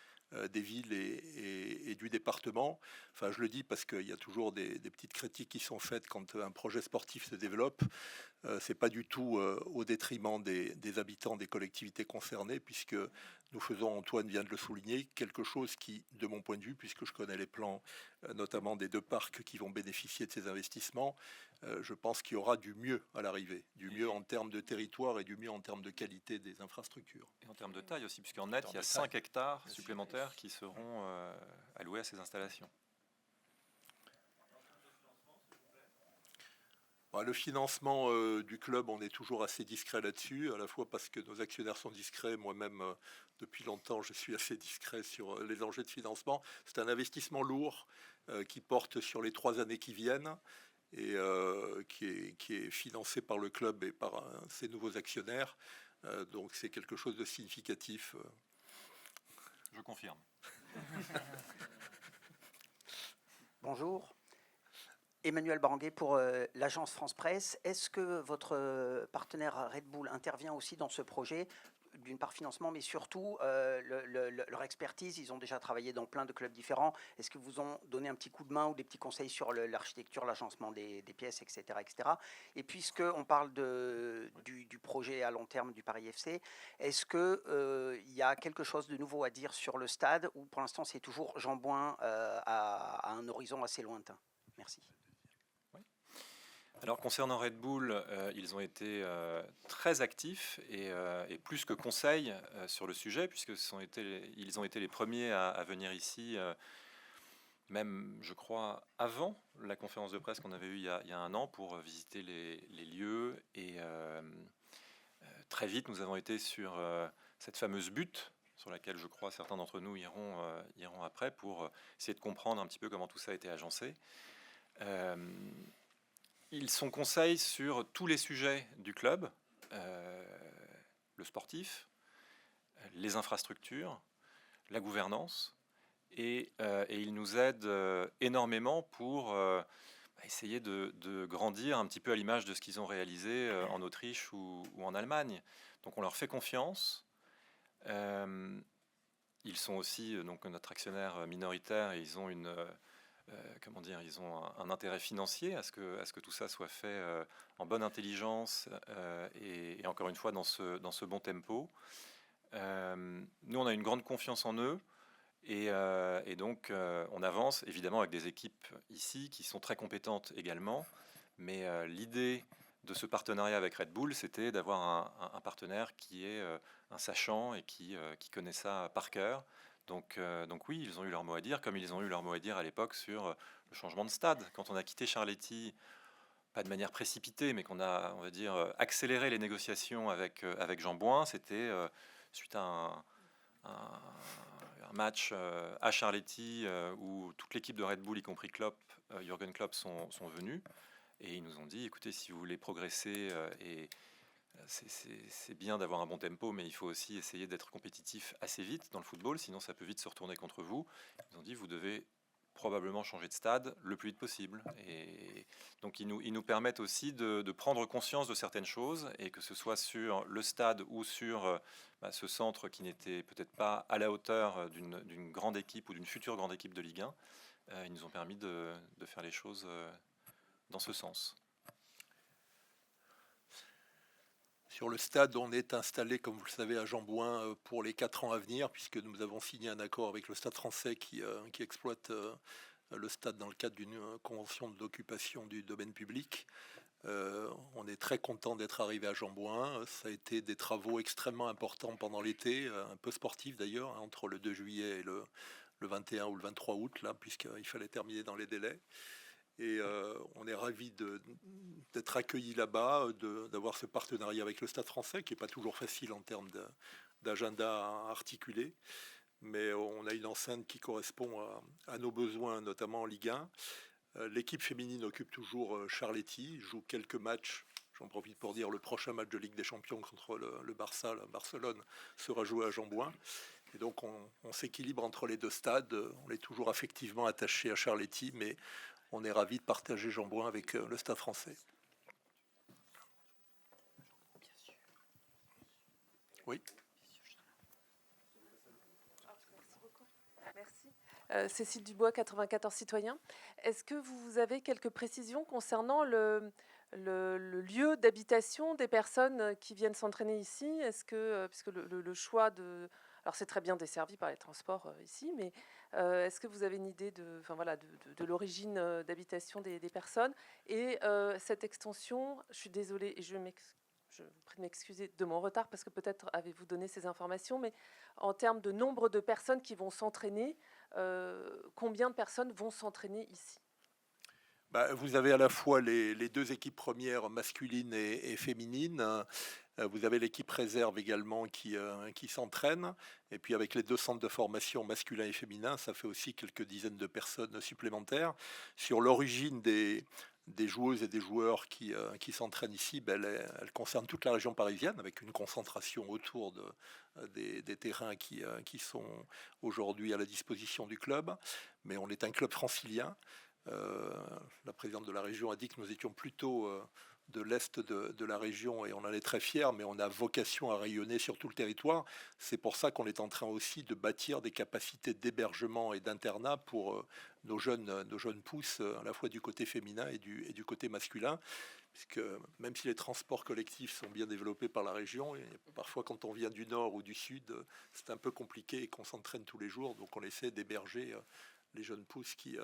villes et du département. Enfin, je le dis parce qu'il y a toujours des petites critiques qui sont faites quand un projet sportif se développe. C'est pas du tout au détriment des habitants des collectivités concernées, puisque nous faisons, Antoine vient de le souligner, quelque chose qui, de mon point de vue, puisque je connais les plans, notamment des 2 parcs qui vont bénéficier de ces investissements, je pense qu'il y aura du mieux à l'arrivée, du mieux en termes de territoire et du mieux en termes de qualité des infrastructures. Et en termes de taille aussi, puisqu'en net, il y a 5 hectares supplémentaires qui seront alloués à ces installations. Le financement du club, on est toujours assez discret là-dessus, à la fois parce que nos actionnaires sont discrets, moi-même, depuis longtemps, je suis assez discret sur les enjeux de financement. C'est un investissement lourd qui porte sur les 3 années qui viennent et qui est financé par le club et par ses nouveaux actionnaires. Donc c'est quelque chose de significatif. Je confirme. Bonjour. Emmanuel Baranguet pour l'agence France Presse. Est-ce que votre partenaire Red Bull intervient aussi dans ce projet, d'une part financement, mais surtout leur expertise? Ils ont déjà travaillé dans plein de clubs différents. Est-ce qu'ils vous ont donné un petit coup de main ou des petits conseils sur l'architecture, l'agencement des pièces, etc., etc. Et puisqu'on parle du projet à long terme du Paris FC, est-ce qu'il y a quelque chose de nouveau à dire sur le stade, ou pour l'instant c'est toujours Jean Bouin à un horizon assez lointain? Merci. Alors concernant Red Bull, ils ont été très actifs et plus que conseils sur le sujet, puisque ils ont été les premiers à venir ici, même je crois avant la conférence de presse qu'on avait eue il y a un an pour visiter les lieux. Et très vite, nous avons été sur cette fameuse butte, sur laquelle je crois certains d'entre nous iront après, pour essayer de comprendre un petit peu comment tout ça a été agencé. Ils sont conseils sur tous les sujets du club, le sportif, les infrastructures, la gouvernance, et ils nous aident énormément pour essayer de grandir un petit peu à l'image de ce qu'ils ont réalisé en Autriche ou en Allemagne. Donc on leur fait confiance. Ils sont aussi donc notre actionnaire minoritaire, et ils ont ils ont un intérêt financier à ce que tout ça soit fait en bonne intelligence et encore une fois dans ce bon tempo. Nous, on a une grande confiance en eux et donc on avance évidemment avec des équipes ici qui sont très compétentes également. Mais l'idée de ce partenariat avec Red Bull, c'était d'avoir un partenaire qui est un sachant et qui connaît ça par cœur. Donc oui, ils ont eu leur mot à dire, comme ils ont eu leur mot à dire à l'époque sur le changement de stade. Quand on a quitté Charletti, pas de manière précipitée, mais qu'on a, on va dire, accéléré les négociations avec Jean Bouin, c'était suite à un match à Charletti où toute l'équipe de Red Bull, y compris Klopp, Jürgen Klopp, sont venus. Et ils nous ont dit, écoutez, si vous voulez progresser et c'est bien d'avoir un bon tempo, mais il faut aussi essayer d'être compétitif assez vite dans le football, sinon ça peut vite se retourner contre vous. Ils ont dit, vous devez probablement changer de stade le plus vite possible. Et donc ils nous permettent aussi de prendre conscience de certaines choses, et que ce soit sur le stade ou sur ce centre qui n'était peut-être pas à la hauteur d'une grande équipe ou d'une future grande équipe de Ligue 1, ils nous ont permis de faire les choses dans ce sens. Sur le stade, on est installé, comme vous le savez, à Jean Bouin pour les 4 ans à venir, puisque nous avons signé un accord avec le Stade français qui exploite le stade dans le cadre d'une convention d'occupation du domaine public. On est très content d'être arrivé à Jean Bouin. Ça a été des travaux extrêmement importants pendant l'été, un peu sportifs d'ailleurs, entre le 2 juillet et le 21 ou le 23 août, là, puisqu'il fallait terminer dans les délais. Et on est ravis d'être accueillis là-bas, d'avoir ce partenariat avec le Stade français, qui n'est pas toujours facile en termes d'agenda articulé. Mais on a une enceinte qui correspond à nos besoins, notamment en Ligue 1. L'équipe féminine occupe toujours Charletti, joue quelques matchs. J'en profite pour dire le prochain match de Ligue des Champions contre le Barça, la Barcelone, sera joué à Jean Bouin. Et donc on s'équilibre entre les deux stades. On est toujours affectivement attaché à Charletti, mais on est ravis de partager Jean Bouin avec le Stade français. Oui. Merci. Cécile Dubois, 94 citoyens. Est-ce que vous avez quelques précisions concernant le lieu d'habitation des personnes qui viennent s'entraîner ici? Est-ce que, puisque le choix de... Alors c'est très bien desservi par les transports ici, mais est-ce que vous avez une idée de l'origine d'habitation des personnes? Et cette extension, je suis désolée, et je vous prie de m'excuser de mon retard, parce que peut-être avez-vous donné ces informations, mais en termes de nombre de personnes qui vont s'entraîner, combien de personnes vont s'entraîner ici? Vous avez à la fois les deux équipes premières masculines et féminines. Vous avez l'équipe réserve également qui s'entraîne. Et puis avec les deux centres de formation masculin et féminin, ça fait aussi quelques dizaines de personnes supplémentaires. Sur l'origine des joueuses et des joueurs qui s'entraînent ici, elle concerne toute la région parisienne, avec une concentration autour des terrains qui sont aujourd'hui à la disposition du club. Mais on est un club francilien. La présidente de la région a dit que nous étions plutôt de l'est de la région et on en est très fiers, mais on a vocation à rayonner sur tout le territoire. C'est pour ça qu'on est en train aussi de bâtir des capacités d'hébergement et d'internat pour nos jeunes pousses, à la fois du côté féminin et du côté masculin. Puisque même si les transports collectifs sont bien développés par la région, et parfois quand on vient du nord ou du sud, c'est un peu compliqué et qu'on s'entraîne tous les jours. Donc on essaie d'héberger les jeunes pousses qui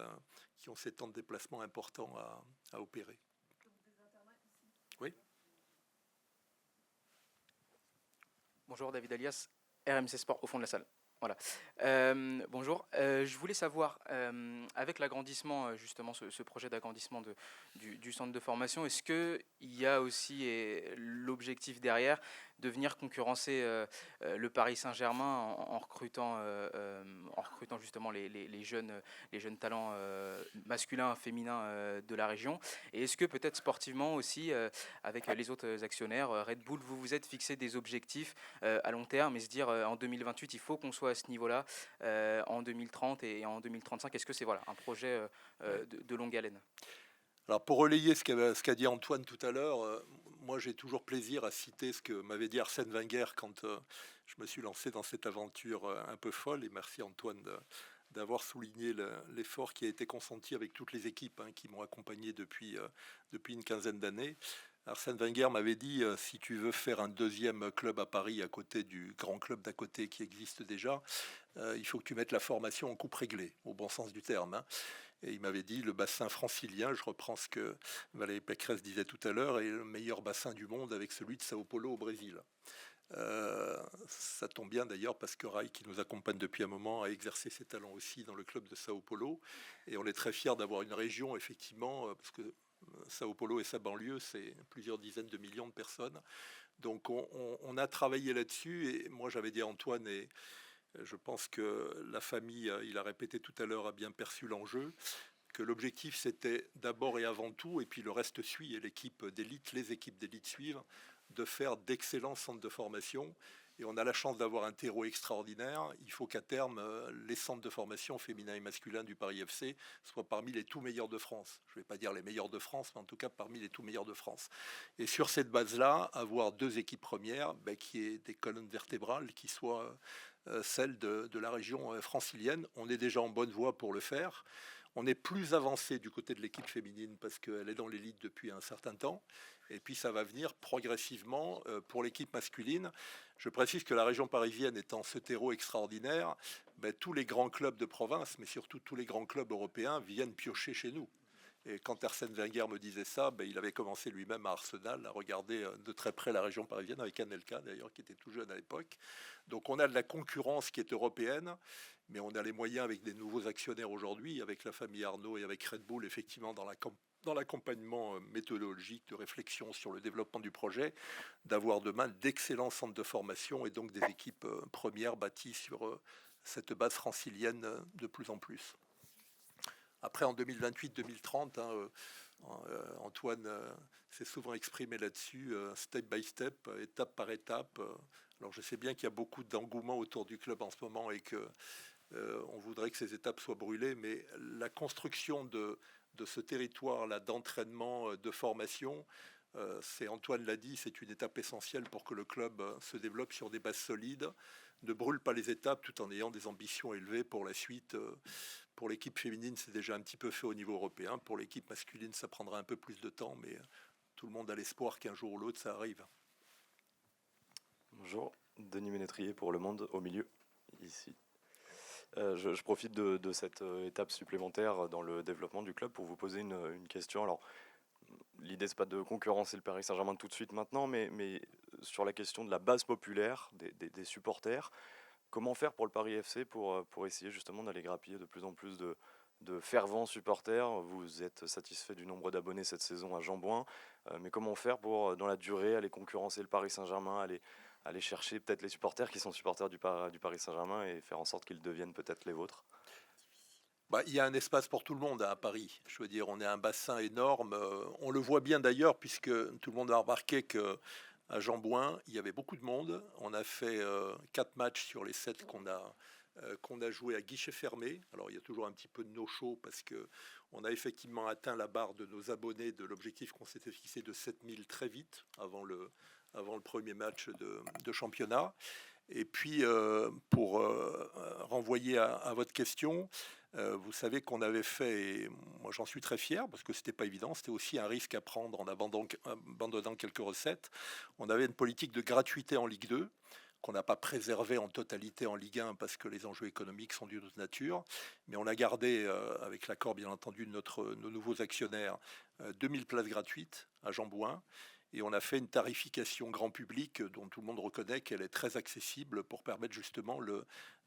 ont ces temps de déplacement importants à opérer. Oui. Bonjour, David Alias, RMC Sport au fond de la salle. Voilà. Bonjour. Je voulais savoir, avec l'agrandissement, justement, ce projet d'agrandissement du centre de formation, est-ce qu'il y a aussi l'objectif derrière de venir concurrencer le Paris Saint-Germain en recrutant justement les jeunes talents masculins, féminins de la région? Et est-ce que peut-être sportivement aussi, avec les autres actionnaires, Red Bull, vous vous êtes fixé des objectifs à long terme et se dire en 2028, il faut qu'on soit à ce niveau-là, en 2030 et en 2035? Est-ce que c'est un projet de longue haleine? Alors pour relayer ce qu'a dit Antoine tout à l'heure, moi j'ai toujours plaisir à citer ce que m'avait dit Arsène Wenger quand je me suis lancé dans cette aventure un peu folle, et merci Antoine d'avoir souligné l'effort qui a été consenti avec toutes les équipes qui m'ont accompagné depuis une quinzaine d'années. Arsène Wenger m'avait dit si tu veux faire un deuxième club à Paris à côté du grand club d'à côté qui existe déjà, il faut que tu mettes la formation en coupe réglée, au bon sens du terme. Et il m'avait dit le bassin francilien, je reprends ce que Valérie Pécresse disait tout à l'heure, est le meilleur bassin du monde avec celui de Sao Paulo au Brésil. Ça tombe bien d'ailleurs parce que Rai, qui nous accompagne depuis un moment, a exercé ses talents aussi dans le club de Sao Paulo. Et on est très fiers d'avoir une région, effectivement, parce que Sao Paulo et sa banlieue, c'est plusieurs dizaines de millions de personnes. Donc on a travaillé là-dessus. Et moi, j'avais dit à Antoine, et je pense que la famille, il a répété tout à l'heure, a bien perçu l'enjeu, que l'objectif c'était d'abord et avant tout, et puis le reste suit, et les équipes d'élite suivent, de faire d'excellents centres de formation. Et on a la chance d'avoir un terreau extraordinaire. Il faut qu'à terme, les centres de formation féminins et masculins du Paris FC soient parmi les tout meilleurs de France. Je ne vais pas dire les meilleurs de France, mais en tout cas parmi les tout meilleurs de France. Et sur cette base-là, avoir deux équipes premières, qui aient des colonnes vertébrales qui soient celles de la région francilienne. On est déjà en bonne voie pour le faire. On est plus avancé du côté de l'équipe féminine parce qu'elle est dans l'élite depuis un certain temps. Et puis ça va venir progressivement pour l'équipe masculine. Je précise que la région parisienne étant ce terreau extraordinaire, tous les grands clubs de province, mais surtout tous les grands clubs européens viennent piocher chez nous. Et quand Arsène Wenger me disait ça, il avait commencé lui-même à Arsenal à regarder de très près la région parisienne, avec Anelka d'ailleurs, qui était tout jeune à l'époque. Donc on a de la concurrence qui est européenne, mais on a les moyens avec des nouveaux actionnaires aujourd'hui, avec la famille Arnaud et avec Red Bull, effectivement, dans l'accompagnement méthodologique de réflexion sur le développement du projet, d'avoir demain d'excellents centres de formation et donc des équipes premières bâties sur cette base francilienne de plus en plus. Après, en 2028-2030, Antoine s'est souvent exprimé là-dessus, step by step, étape par étape. Alors je sais bien qu'il y a beaucoup d'engouement autour du club en ce moment et que on voudrait que ces étapes soient brûlées, mais la construction de ce territoire-là d'entraînement, de formation, c'est, Antoine l'a dit, c'est une étape essentielle pour que le club se développe sur des bases solides, ne brûle pas les étapes tout en ayant des ambitions élevées pour la suite. Pour l'équipe féminine, c'est déjà un petit peu fait au niveau européen. Pour l'équipe masculine, ça prendra un peu plus de temps, mais tout le monde a l'espoir qu'un jour ou l'autre, ça arrive. Bonjour, Denis Ménétrier pour Le Monde, au milieu, ici. Je profite de cette étape supplémentaire dans le développement du club pour vous poser une question. Alors, l'idée, c'est pas de concurrencer le Paris Saint-Germain tout de suite maintenant, mais sur la question de la base populaire, des supporters, comment faire pour le Paris FC pour essayer justement d'aller grappiller de plus en plus de fervents supporters. Vous êtes satisfait du nombre d'abonnés cette saison à Jean-Bouin, mais comment faire pour, dans la durée, aller concurrencer le Paris Saint-Germain, aller chercher peut-être les supporters qui sont supporters du Paris Saint-Germain et faire en sorte qu'ils deviennent peut-être les vôtres? Bah, il y a un espace pour tout le monde à Paris. Je veux dire, on est un bassin énorme. On le voit bien d'ailleurs, puisque tout le monde a remarqué que à Jean-Bouin, il y avait beaucoup de monde. On a fait 4 matchs sur les 7 qu'on a joué à guichet fermé. Alors il y a toujours un petit peu de no-show parce que on a effectivement atteint la barre de nos abonnés de l'objectif qu'on s'était fixé de 7000 très vite avant le premier match de championnat. Et puis pour renvoyer à votre question, vous savez qu'on avait fait, et moi j'en suis très fier parce que c'était pas évident, c'était aussi un risque à prendre en abandonnant quelques recettes. On avait une politique de gratuité en Ligue 2 qu'on n'a pas préservé en totalité en Ligue 1 parce que les enjeux économiques sont d'une autre nature, mais on a gardé, avec l'accord bien entendu de nos nouveaux actionnaires, 2000 places gratuites à Jean-Bouin, et on a fait une tarification grand public dont tout le monde reconnaît qu'elle est très accessible pour permettre justement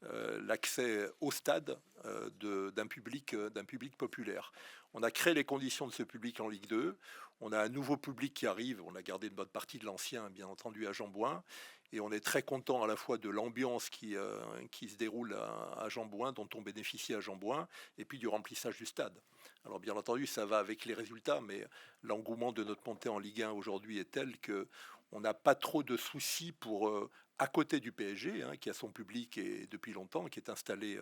l'accès au stade d'un public populaire. On a créé les conditions de ce public en Ligue 2, on a un nouveau public qui arrive, on a gardé une bonne partie de l'ancien bien entendu à Jean-Bouin, et on est très content à la fois de l'ambiance qui se déroule à Jean-Bouin, dont on bénéficie à Jean-Bouin, et puis du remplissage du stade. Alors bien entendu, ça va avec les résultats, mais l'engouement de notre montée en Ligue 1 aujourd'hui est tel que on n'a pas trop de soucis pour, à côté du PSG, qui a son public et depuis longtemps, qui est installé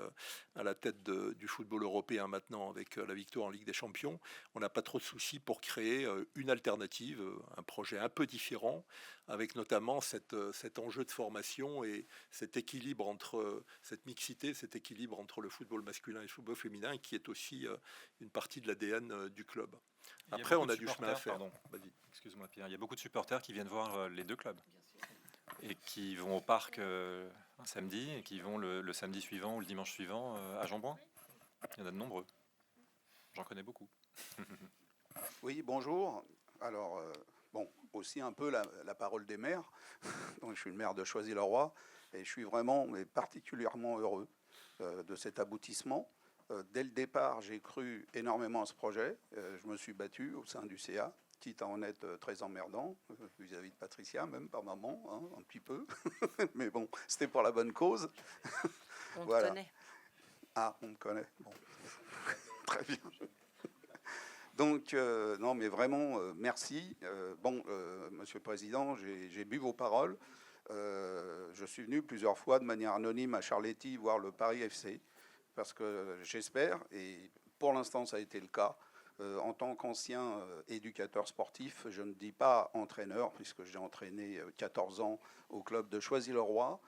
à la tête du football européen maintenant avec la victoire en Ligue des Champions, on n'a pas trop de soucis pour créer une alternative, un projet un peu différent, avec notamment cet enjeu de formation et cet équilibre entre cette mixité, cet équilibre entre le football masculin et le football féminin, qui est aussi une partie de l'ADN du club. Après, on a du chemin à faire. Vas-y, excuse-moi Pierre. Il y a beaucoup de supporters qui viennent voir les deux clubs et qui vont au parc un samedi et qui vont le samedi suivant ou le dimanche suivant à Jean-Bouin. Il y en a de nombreux. J'en connais beaucoup. Oui, bonjour. Alors, aussi un peu la parole des maires. Donc, je suis le maire de Choisy-le-Roi et je suis vraiment particulièrement heureux de cet aboutissement. Dès le départ, j'ai cru énormément à ce projet. Je me suis battu au sein du CA, quitte à en être très emmerdant, vis-à-vis de Patricia, même par moment, un petit peu. Mais bon, c'était pour la bonne cause. On te connaît. Ah, on me connaît. Bon. Très bien. Donc, non, mais vraiment, merci. Monsieur le Président, j'ai bu vos paroles. Je suis venu plusieurs fois de manière anonyme à Charletti voir le Paris FC. Parce que j'espère, et pour l'instant ça a été le cas, en tant qu'ancien éducateur sportif, je ne dis pas entraîneur, puisque j'ai entraîné 14 ans au club de Choisy-le-Roi,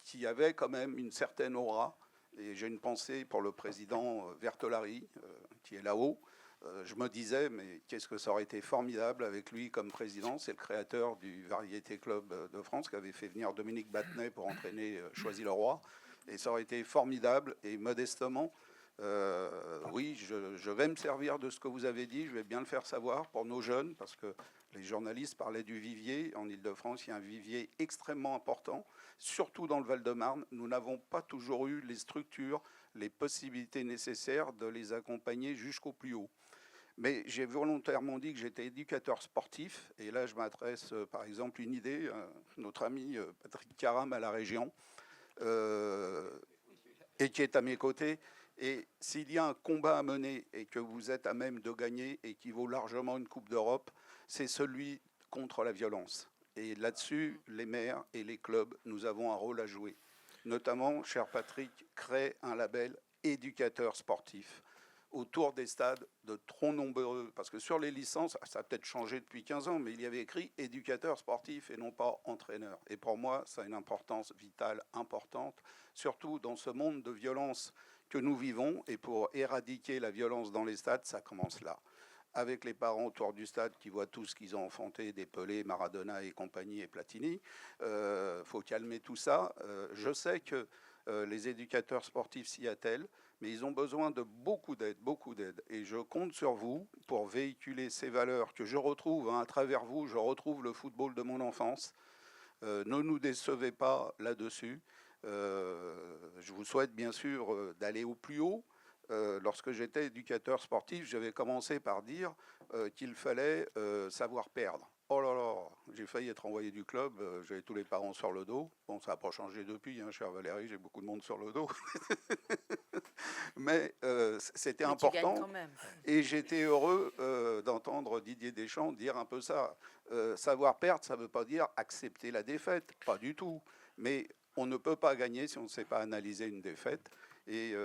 qui avait quand même une certaine aura, et j'ai une pensée pour le président Vertolari, qui est là-haut. Je me disais, mais qu'est-ce que ça aurait été formidable avec lui comme président. C'est le créateur du Variété Club de France, qui avait fait venir Dominique Battenet pour entraîner Choisy-le-Roi. Et ça aurait été formidable, et modestement, oui, je vais me servir de ce que vous avez dit, je vais bien le faire savoir pour nos jeunes, parce que les journalistes parlaient du vivier. En Ile-de-France, il y a un vivier extrêmement important, surtout dans le Val-de-Marne. Nous n'avons pas toujours eu les structures, les possibilités nécessaires de les accompagner jusqu'au plus haut. Mais j'ai volontairement dit que j'étais éducateur sportif, et là je m'adresse par exemple une idée à notre ami Patrick Caram à la région, et qui est à mes côtés. Et s'il y a un combat à mener et que vous êtes à même de gagner et qui vaut largement une Coupe d'Europe, c'est celui contre la violence. Et là-dessus, les maires et les clubs, nous avons un rôle à jouer. Notamment, cher Patrick, crée un label éducateur sportif autour des stades de trop nombreux, parce que sur les licences, ça a peut-être changé depuis 15 ans, mais il y avait écrit éducateur sportif et non pas entraîneur. Et pour moi, ça a une importance vitale importante, surtout dans ce monde de violence que nous vivons. Et pour éradiquer la violence dans les stades, ça commence là. Avec les parents autour du stade qui voient tout ce qu'ils ont enfanté, des Pelé, Maradona et compagnie et Platini, faut calmer tout ça. Je sais que les éducateurs sportifs s'y attellent, mais ils ont besoin de beaucoup d'aide, beaucoup d'aide. Et je compte sur vous pour véhiculer ces valeurs que je retrouve, à travers vous, je retrouve le football de mon enfance. Ne nous décevez pas là-dessus. Je vous souhaite bien sûr d'aller au plus haut. lorsque j'étais éducateur sportif, j'avais commencé par dire qu'il fallait savoir perdre. Oh là là, j'ai failli être envoyé du club, j'avais tous les parents sur le dos. Bon, ça n'a pas changé depuis, hein, chère Valérie, j'ai beaucoup de monde sur le dos. Mais c'était important. Quand même. Et j'étais heureux d'entendre Didier Deschamps dire un peu ça. Savoir perdre, ça ne veut pas dire accepter la défaite, pas du tout. Mais on ne peut pas gagner si on ne sait pas analyser une défaite. Et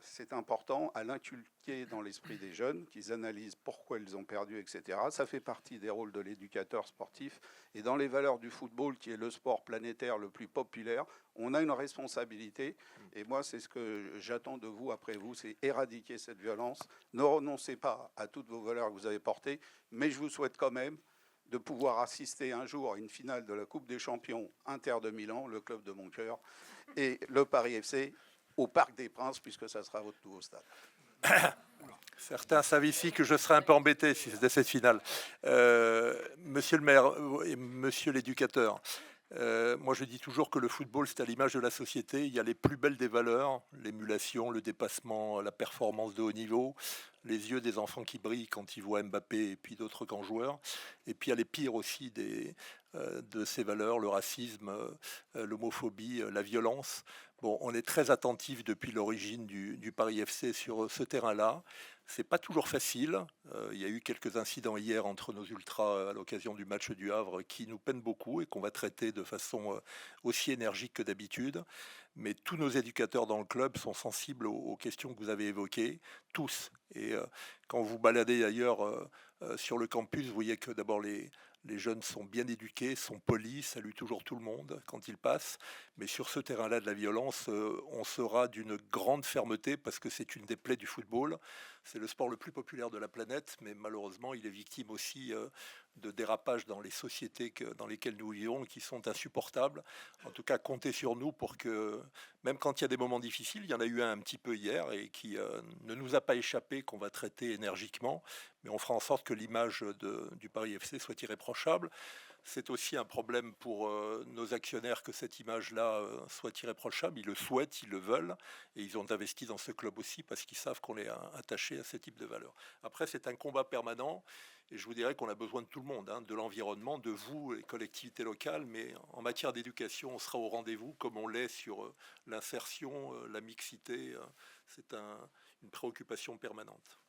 c'est important à l'inculquer dans l'esprit des jeunes, qu'ils analysent pourquoi ils ont perdu, etc. Ça fait partie des rôles de l'éducateur sportif. Et dans les valeurs du football, qui est le sport planétaire le plus populaire, on a une responsabilité. Et moi, c'est ce que j'attends de vous après vous, c'est éradiquer cette violence. Ne renoncez pas à toutes vos valeurs que vous avez portées, mais je vous souhaite quand même de pouvoir assister un jour à une finale de la Coupe des Champions Inter de Milan, le club de mon cœur, et le Paris FC au Parc des Princes, puisque ça sera votre nouveau stade. Certains savent ici que je serais un peu embêté si c'était cette finale. Monsieur le maire et monsieur l'éducateur, moi je dis toujours que le football c'est à l'image de la société. Il y a les plus belles des valeurs, l'émulation, le dépassement, la performance de haut niveau, les yeux des enfants qui brillent quand ils voient Mbappé et puis d'autres grands joueurs. Et puis il y a les pires aussi de ces valeurs, le racisme, l'homophobie, la violence. Bon, on est très attentif depuis l'origine du Paris FC sur ce terrain-là. C'est pas toujours facile. Il y a eu quelques incidents hier entre nos ultras à l'occasion du match du Havre qui nous peinent beaucoup et qu'on va traiter de façon aussi énergique que d'habitude. Mais tous nos éducateurs dans le club sont sensibles aux questions que vous avez évoquées, tous. Et quand vous baladez d'ailleurs sur le campus, vous voyez que d'abord les jeunes sont bien éduqués, sont polis, saluent toujours tout le monde quand ils passent. Mais sur ce terrain-là de la violence, on sera d'une grande fermeté parce que c'est une des plaies du football. C'est le sport le plus populaire de la planète, mais malheureusement, il est victime aussi de dérapages dans les sociétés dans lesquelles nous vivons qui sont insupportables. En tout cas, comptez sur nous pour que, même quand il y a des moments difficiles, il y en a eu un petit peu hier et qui ne nous a pas échappé, qu'on va traiter énergiquement, mais on fera en sorte que l'image du Paris FC soit irréprochable. C'est aussi un problème pour nos actionnaires que cette image-là soit irréprochable. Ils le souhaitent, ils le veulent, et ils ont investi dans ce club aussi parce qu'ils savent qu'on est attaché à ce type de valeurs. Après, c'est un combat permanent, et je vous dirais qu'on a besoin de tout le monde, hein, de l'environnement, de vous, les collectivités locales, mais en matière d'éducation, on sera au rendez-vous, comme on l'est sur l'insertion, la mixité. C'est une préoccupation permanente.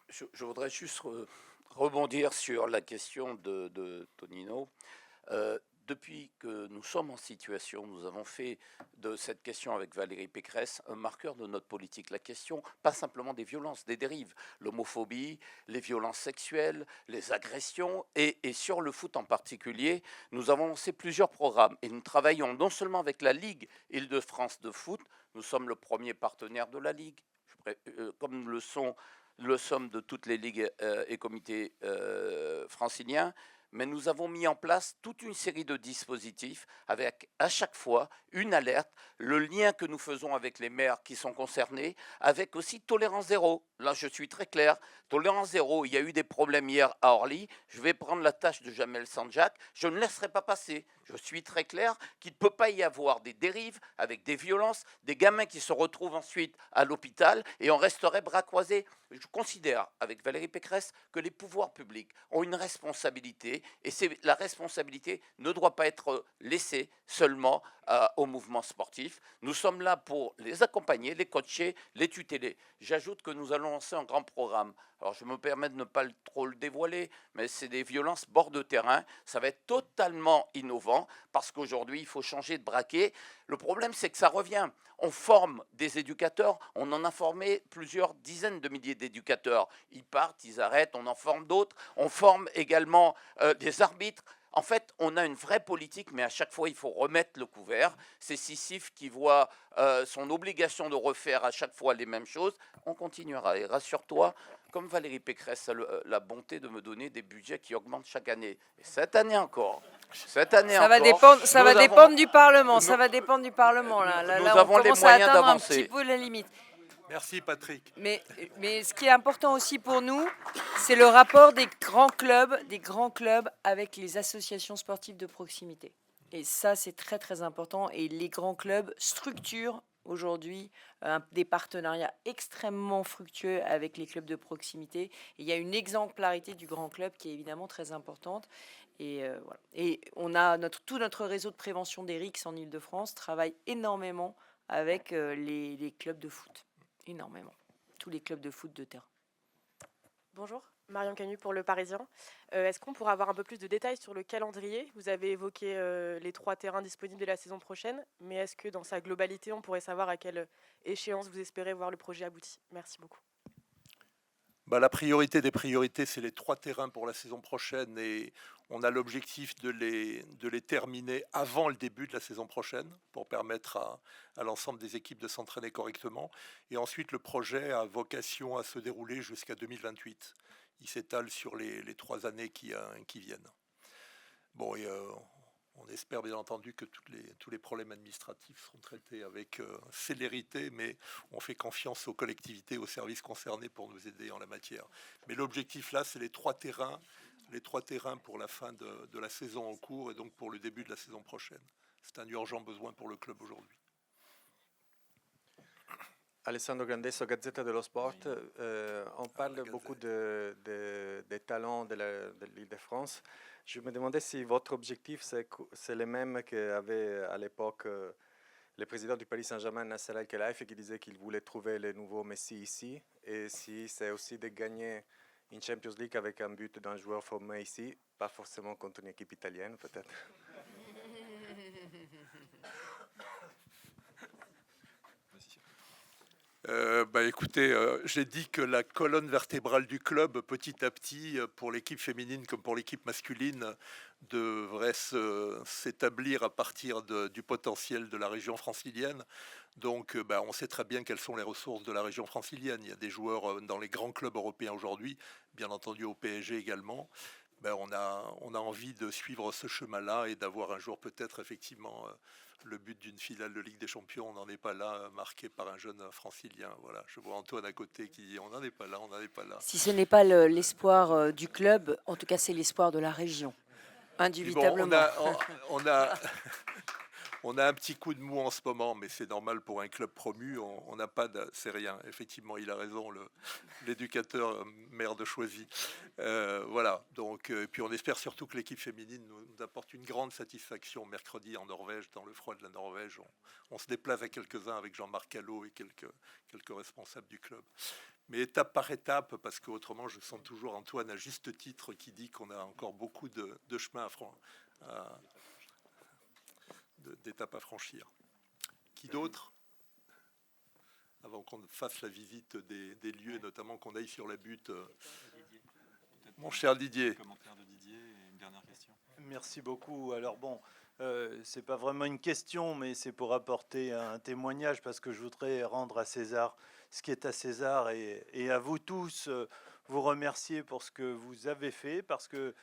Je voudrais juste rebondir sur la question de Tonino. Depuis que nous sommes en situation, nous avons fait de cette question avec Valérie Pécresse un marqueur de notre politique. La question, pas simplement des violences, des dérives, l'homophobie, les violences sexuelles, les agressions, et sur le foot en particulier, nous avons lancé plusieurs programmes et nous travaillons non seulement avec la Ligue Île-de-France de foot, nous sommes le premier partenaire de la Ligue, comme nous le sommes de toutes les ligues et comités franciliens, mais nous avons mis en place toute une série de dispositifs avec à chaque fois une alerte, le lien que nous faisons avec les maires qui sont concernés, avec aussi tolérance zéro. Là, je suis très clair, tolérance zéro, il y a eu des problèmes hier à Orly, je vais prendre la tâche de Jamel Sanjak, je ne laisserai pas passer. Je suis très clair qu'il ne peut pas y avoir des dérives avec des violences, des gamins qui se retrouvent ensuite à l'hôpital et on resterait bras croisés. Je considère, avec Valérie Pécresse, que les pouvoirs publics ont une responsabilité et la responsabilité ne doit pas être laissée seulement au mouvement sportif. Nous sommes là pour les accompagner, les coacher, les tuteler. J'ajoute que nous allons lancer un grand programme. Alors je me permets de ne pas trop le dévoiler, mais c'est des violences bord de terrain. Ça va être totalement innovant parce qu'aujourd'hui, il faut changer de braquet. Le problème, c'est que ça revient. On forme des éducateurs. On en a formé plusieurs dizaines de milliers d'éducateurs. Ils partent, ils arrêtent, on en forme d'autres. On forme également des arbitres. En fait, on a une vraie politique, mais à chaque fois, il faut remettre le couvert. C'est Sisyphe qui voit son obligation de refaire à chaque fois les mêmes choses. On continuera. Et rassure-toi, comme Valérie Pécresse a la bonté de me donner des budgets qui augmentent chaque année. Et cette année encore. Ça va dépendre du Parlement. Ça va dépendre du Parlement. Là, nous avons les moyens d'avancer. Un petit peu la limite. Merci Patrick. Mais ce qui est important aussi pour nous, c'est le rapport des grands clubs avec les associations sportives de proximité. Et ça, c'est très très important. Et les grands clubs structurent aujourd'hui des partenariats extrêmement fructueux avec les clubs de proximité. Et il y a une exemplarité du grand club qui est évidemment très importante. Et voilà. Et on a tout notre réseau de prévention des risques en Île-de-France travaille énormément avec les clubs de foot. Énormément. Tous les clubs de foot de terrain. Bonjour, Marion Canu pour Le Parisien. Est-ce qu'on pourra avoir un peu plus de détails sur le calendrier? Vous avez évoqué les 3 terrains disponibles de la saison prochaine, mais est-ce que dans sa globalité, on pourrait savoir à quelle échéance vous espérez voir le projet abouti? Merci beaucoup. La priorité des priorités, c'est les 3 terrains pour la saison prochaine et on a l'objectif de les terminer avant le début de la saison prochaine pour permettre à l'ensemble des équipes de s'entraîner correctement. Et ensuite, le projet a vocation à se dérouler jusqu'à 2028. Il s'étale sur les 3 années qui viennent. Bon, et on espère bien entendu que tous les problèmes administratifs seront traités avec célérité, mais on fait confiance aux collectivités, aux services concernés pour nous aider en la matière. Mais l'objectif là, c'est les 3 terrains pour la fin de la saison en cours et donc pour le début de la saison prochaine. C'est un urgent besoin pour le club aujourd'hui. Alessandro Grandesso, Gazzetta dello Sport. On parle beaucoup des talents de l'Île-de-France. Je me demandais si votre objectif, c'est le même qu'avait à l'époque le président du Paris Saint-Germain, Nasser Al-Khelaifi, qui disait qu'il voulait trouver le nouveau Messi ici, et si c'est aussi de gagner une Champions League avec un but d'un joueur formé ici, pas forcément contre une équipe italienne peut-être. Écoutez, j'ai dit que la colonne vertébrale du club, petit à petit, pour l'équipe féminine comme pour l'équipe masculine, devrait s'établir à partir du potentiel de la région francilienne. Donc, on sait très bien quelles sont les ressources de la région francilienne. Il y a des joueurs dans les grands clubs européens aujourd'hui, bien entendu au PSG également. On a envie de suivre ce chemin-là et d'avoir un jour peut-être effectivement le but d'une finale de Ligue des Champions. On n'en est pas là, marqué par un jeune francilien. Voilà, je vois Antoine à côté qui dit on n'en est pas là, on n'en est pas là. Si ce n'est pas l'espoir du club, en tout cas c'est l'espoir de la région, indubitablement. On a un petit coup de mou en ce moment, mais c'est normal pour un club promu. On n'a pas c'est rien. Effectivement, il a raison, l'éducateur maire de Choisy. Voilà. Donc, puis on espère surtout que l'équipe féminine nous apporte une grande satisfaction mercredi en Norvège, dans le froid de la Norvège. On se déplace à quelques-uns avec Jean-Marc Callot et quelques responsables du club. Mais étape par étape, parce qu'autrement, je sens toujours Antoine à juste titre qui dit qu'on a encore beaucoup de chemin d'étapes à franchir. Qui d'autre? Avant qu'on fasse la visite des lieux, notamment qu'on aille sur la butte. Mon cher Didier. Commentaire de Didier et une dernière question. Merci beaucoup. Alors bon, c'est pas vraiment une question, mais c'est pour apporter un témoignage parce que je voudrais rendre à César ce qui est à César et à vous tous vous remercier pour ce que vous avez fait parce que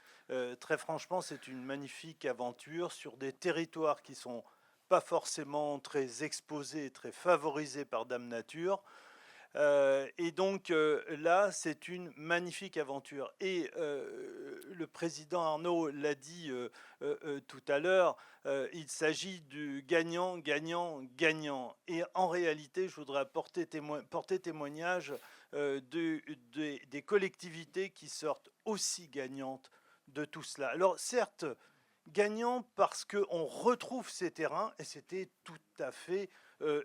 très franchement, c'est une magnifique aventure sur des territoires qui sont pas forcément très exposés, très favorisés par Dame Nature. Et donc là, c'est une magnifique aventure. Et le président Arnaud l'a dit tout à l'heure, il s'agit du gagnant, gagnant, gagnant. Et en réalité, je voudrais porter témoignage des collectivités qui sortent aussi gagnantes de tout cela. Alors certes, gagnant parce qu'on retrouve ces terrains, et c'était tout à fait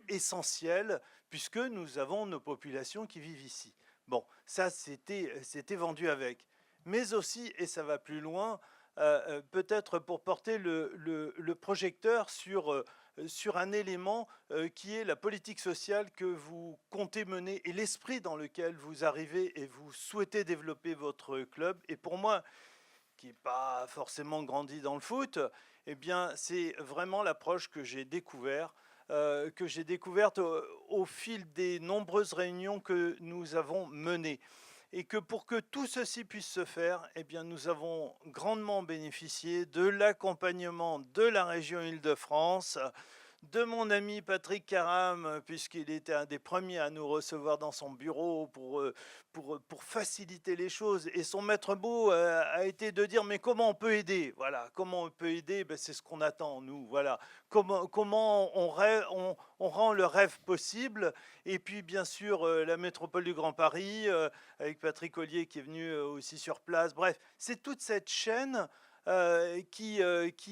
essentiel, puisque nous avons nos populations qui vivent ici. Bon, ça c'était vendu avec. Mais aussi, et ça va plus loin, peut-être pour porter le projecteur sur un élément qui est la politique sociale que vous comptez mener et l'esprit dans lequel vous arrivez et vous souhaitez développer votre club. Et pour moi, qui n'est pas forcément grandi dans le foot, eh bien, c'est vraiment l'approche que j'ai découverte au fil des nombreuses réunions que nous avons menées. Et que pour que tout ceci puisse se faire, eh bien, nous avons grandement bénéficié de l'accompagnement de la région Île-de-France, de mon ami Patrick Caram, puisqu'il était un des premiers à nous recevoir dans son bureau pour faciliter les choses. Et son maître mot a été de dire, mais comment on peut aider? Voilà, comment on peut aider? Ben, c'est ce qu'on attend, nous. Voilà, comment on rend le rêve possible. Et puis, bien sûr, la métropole du Grand Paris, avec Patrick Ollier qui est venu aussi sur place. Bref, c'est toute cette chaîne qui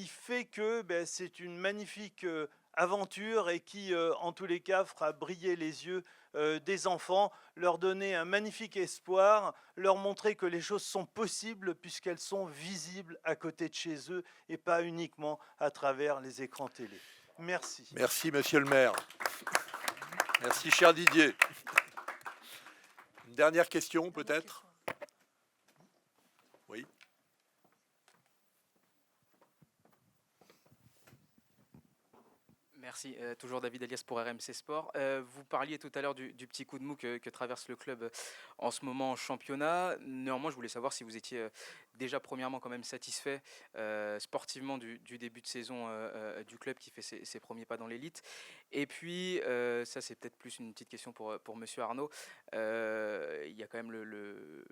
fait que ben, c'est une magnifique aventure et qui, en tous les cas, fera briller les yeux des enfants, leur donner un magnifique espoir, leur montrer que les choses sont possibles puisqu'elles sont visibles à côté de chez eux et pas uniquement à travers les écrans télé. Merci. Merci, monsieur le maire. Merci, cher Didier. Une dernière question, peut-être? Oui. Merci, toujours David Elias pour RMC Sport. Vous parliez tout à l'heure du petit coup de mou que traverse le club en ce moment en championnat. Néanmoins, je voulais savoir si vous étiez déjà premièrement quand même satisfait sportivement du début de saison du club qui fait ses premiers pas dans l'élite. Et puis, ça c'est peut-être plus une petite question pour Monsieur Arnaud. Il y a quand même le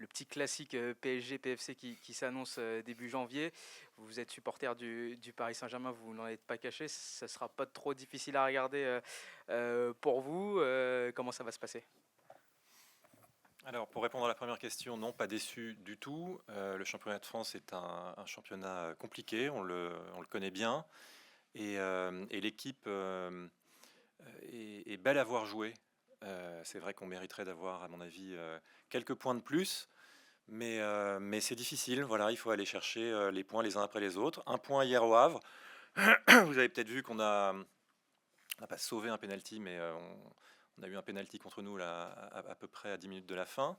petit classique PSG-PFC qui s'annonce début janvier. Vous êtes supporter du Paris Saint-Germain, vous n'en êtes pas caché. Ça ne sera pas trop difficile à regarder pour vous. Comment ça va se passer? Alors, pour répondre à la première question, non, pas déçu du tout. Le championnat de France est un championnat compliqué, on le connaît bien. Et l'équipe est belle à voir jouer. C'est vrai qu'on mériterait d'avoir, à mon avis, quelques points de plus, mais c'est difficile. Voilà, il faut aller chercher les points les uns après les autres. Un point hier au Havre. Vous avez peut-être vu qu'on n'a pas sauvé un penalty, mais on a eu un penalty contre nous là, à peu près à 10 minutes de la fin.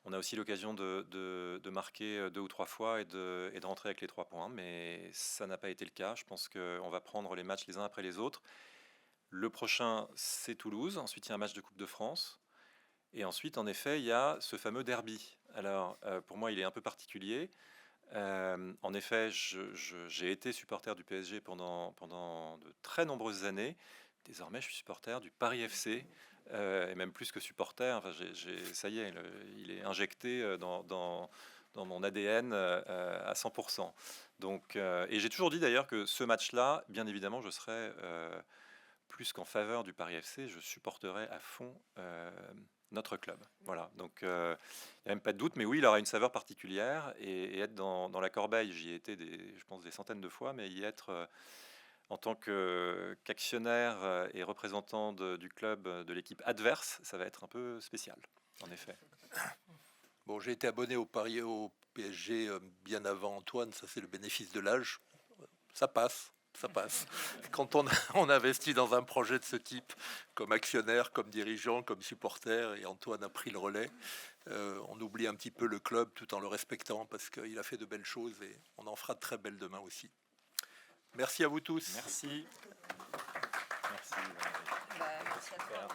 On a aussi l'occasion de marquer 2 ou 3 fois et de rentrer avec les 3 points, mais ça n'a pas été le cas. Je pense qu'on va prendre les matchs les uns après les autres. Le prochain, c'est Toulouse. Ensuite, il y a un match de Coupe de France. Et ensuite, en effet, il y a ce fameux derby. Alors, pour moi, il est un peu particulier. En effet, j'ai été supporter du PSG pendant de très nombreuses années. Désormais, je suis supporter du Paris FC. Et même plus que supporter. Enfin, ça y est, il est injecté dans mon ADN à 100%. Donc, et j'ai toujours dit d'ailleurs que ce match-là, bien évidemment, je serais... plus qu'en faveur du Paris FC, je supporterai à fond notre club. Voilà, donc il n'y a même pas de doute, mais oui, il aura une saveur particulière, et être dans la corbeille, j'y ai été, je pense, des centaines de fois, mais y être en tant qu'actionnaire et représentant du club, de l'équipe adverse, ça va être un peu spécial, en effet. Bon, j'ai été abonné au PSG bien avant Antoine, ça c'est le bénéfice de l'âge, ça passe. Ça passe. Quand on investit dans un projet de ce type, comme actionnaire, comme dirigeant, comme supporter, et Antoine a pris le relais, on oublie un petit peu le club tout en le respectant parce qu'il a fait de belles choses et on en fera de très belles demain aussi. Merci à vous tous. Merci. Merci. Merci à toi.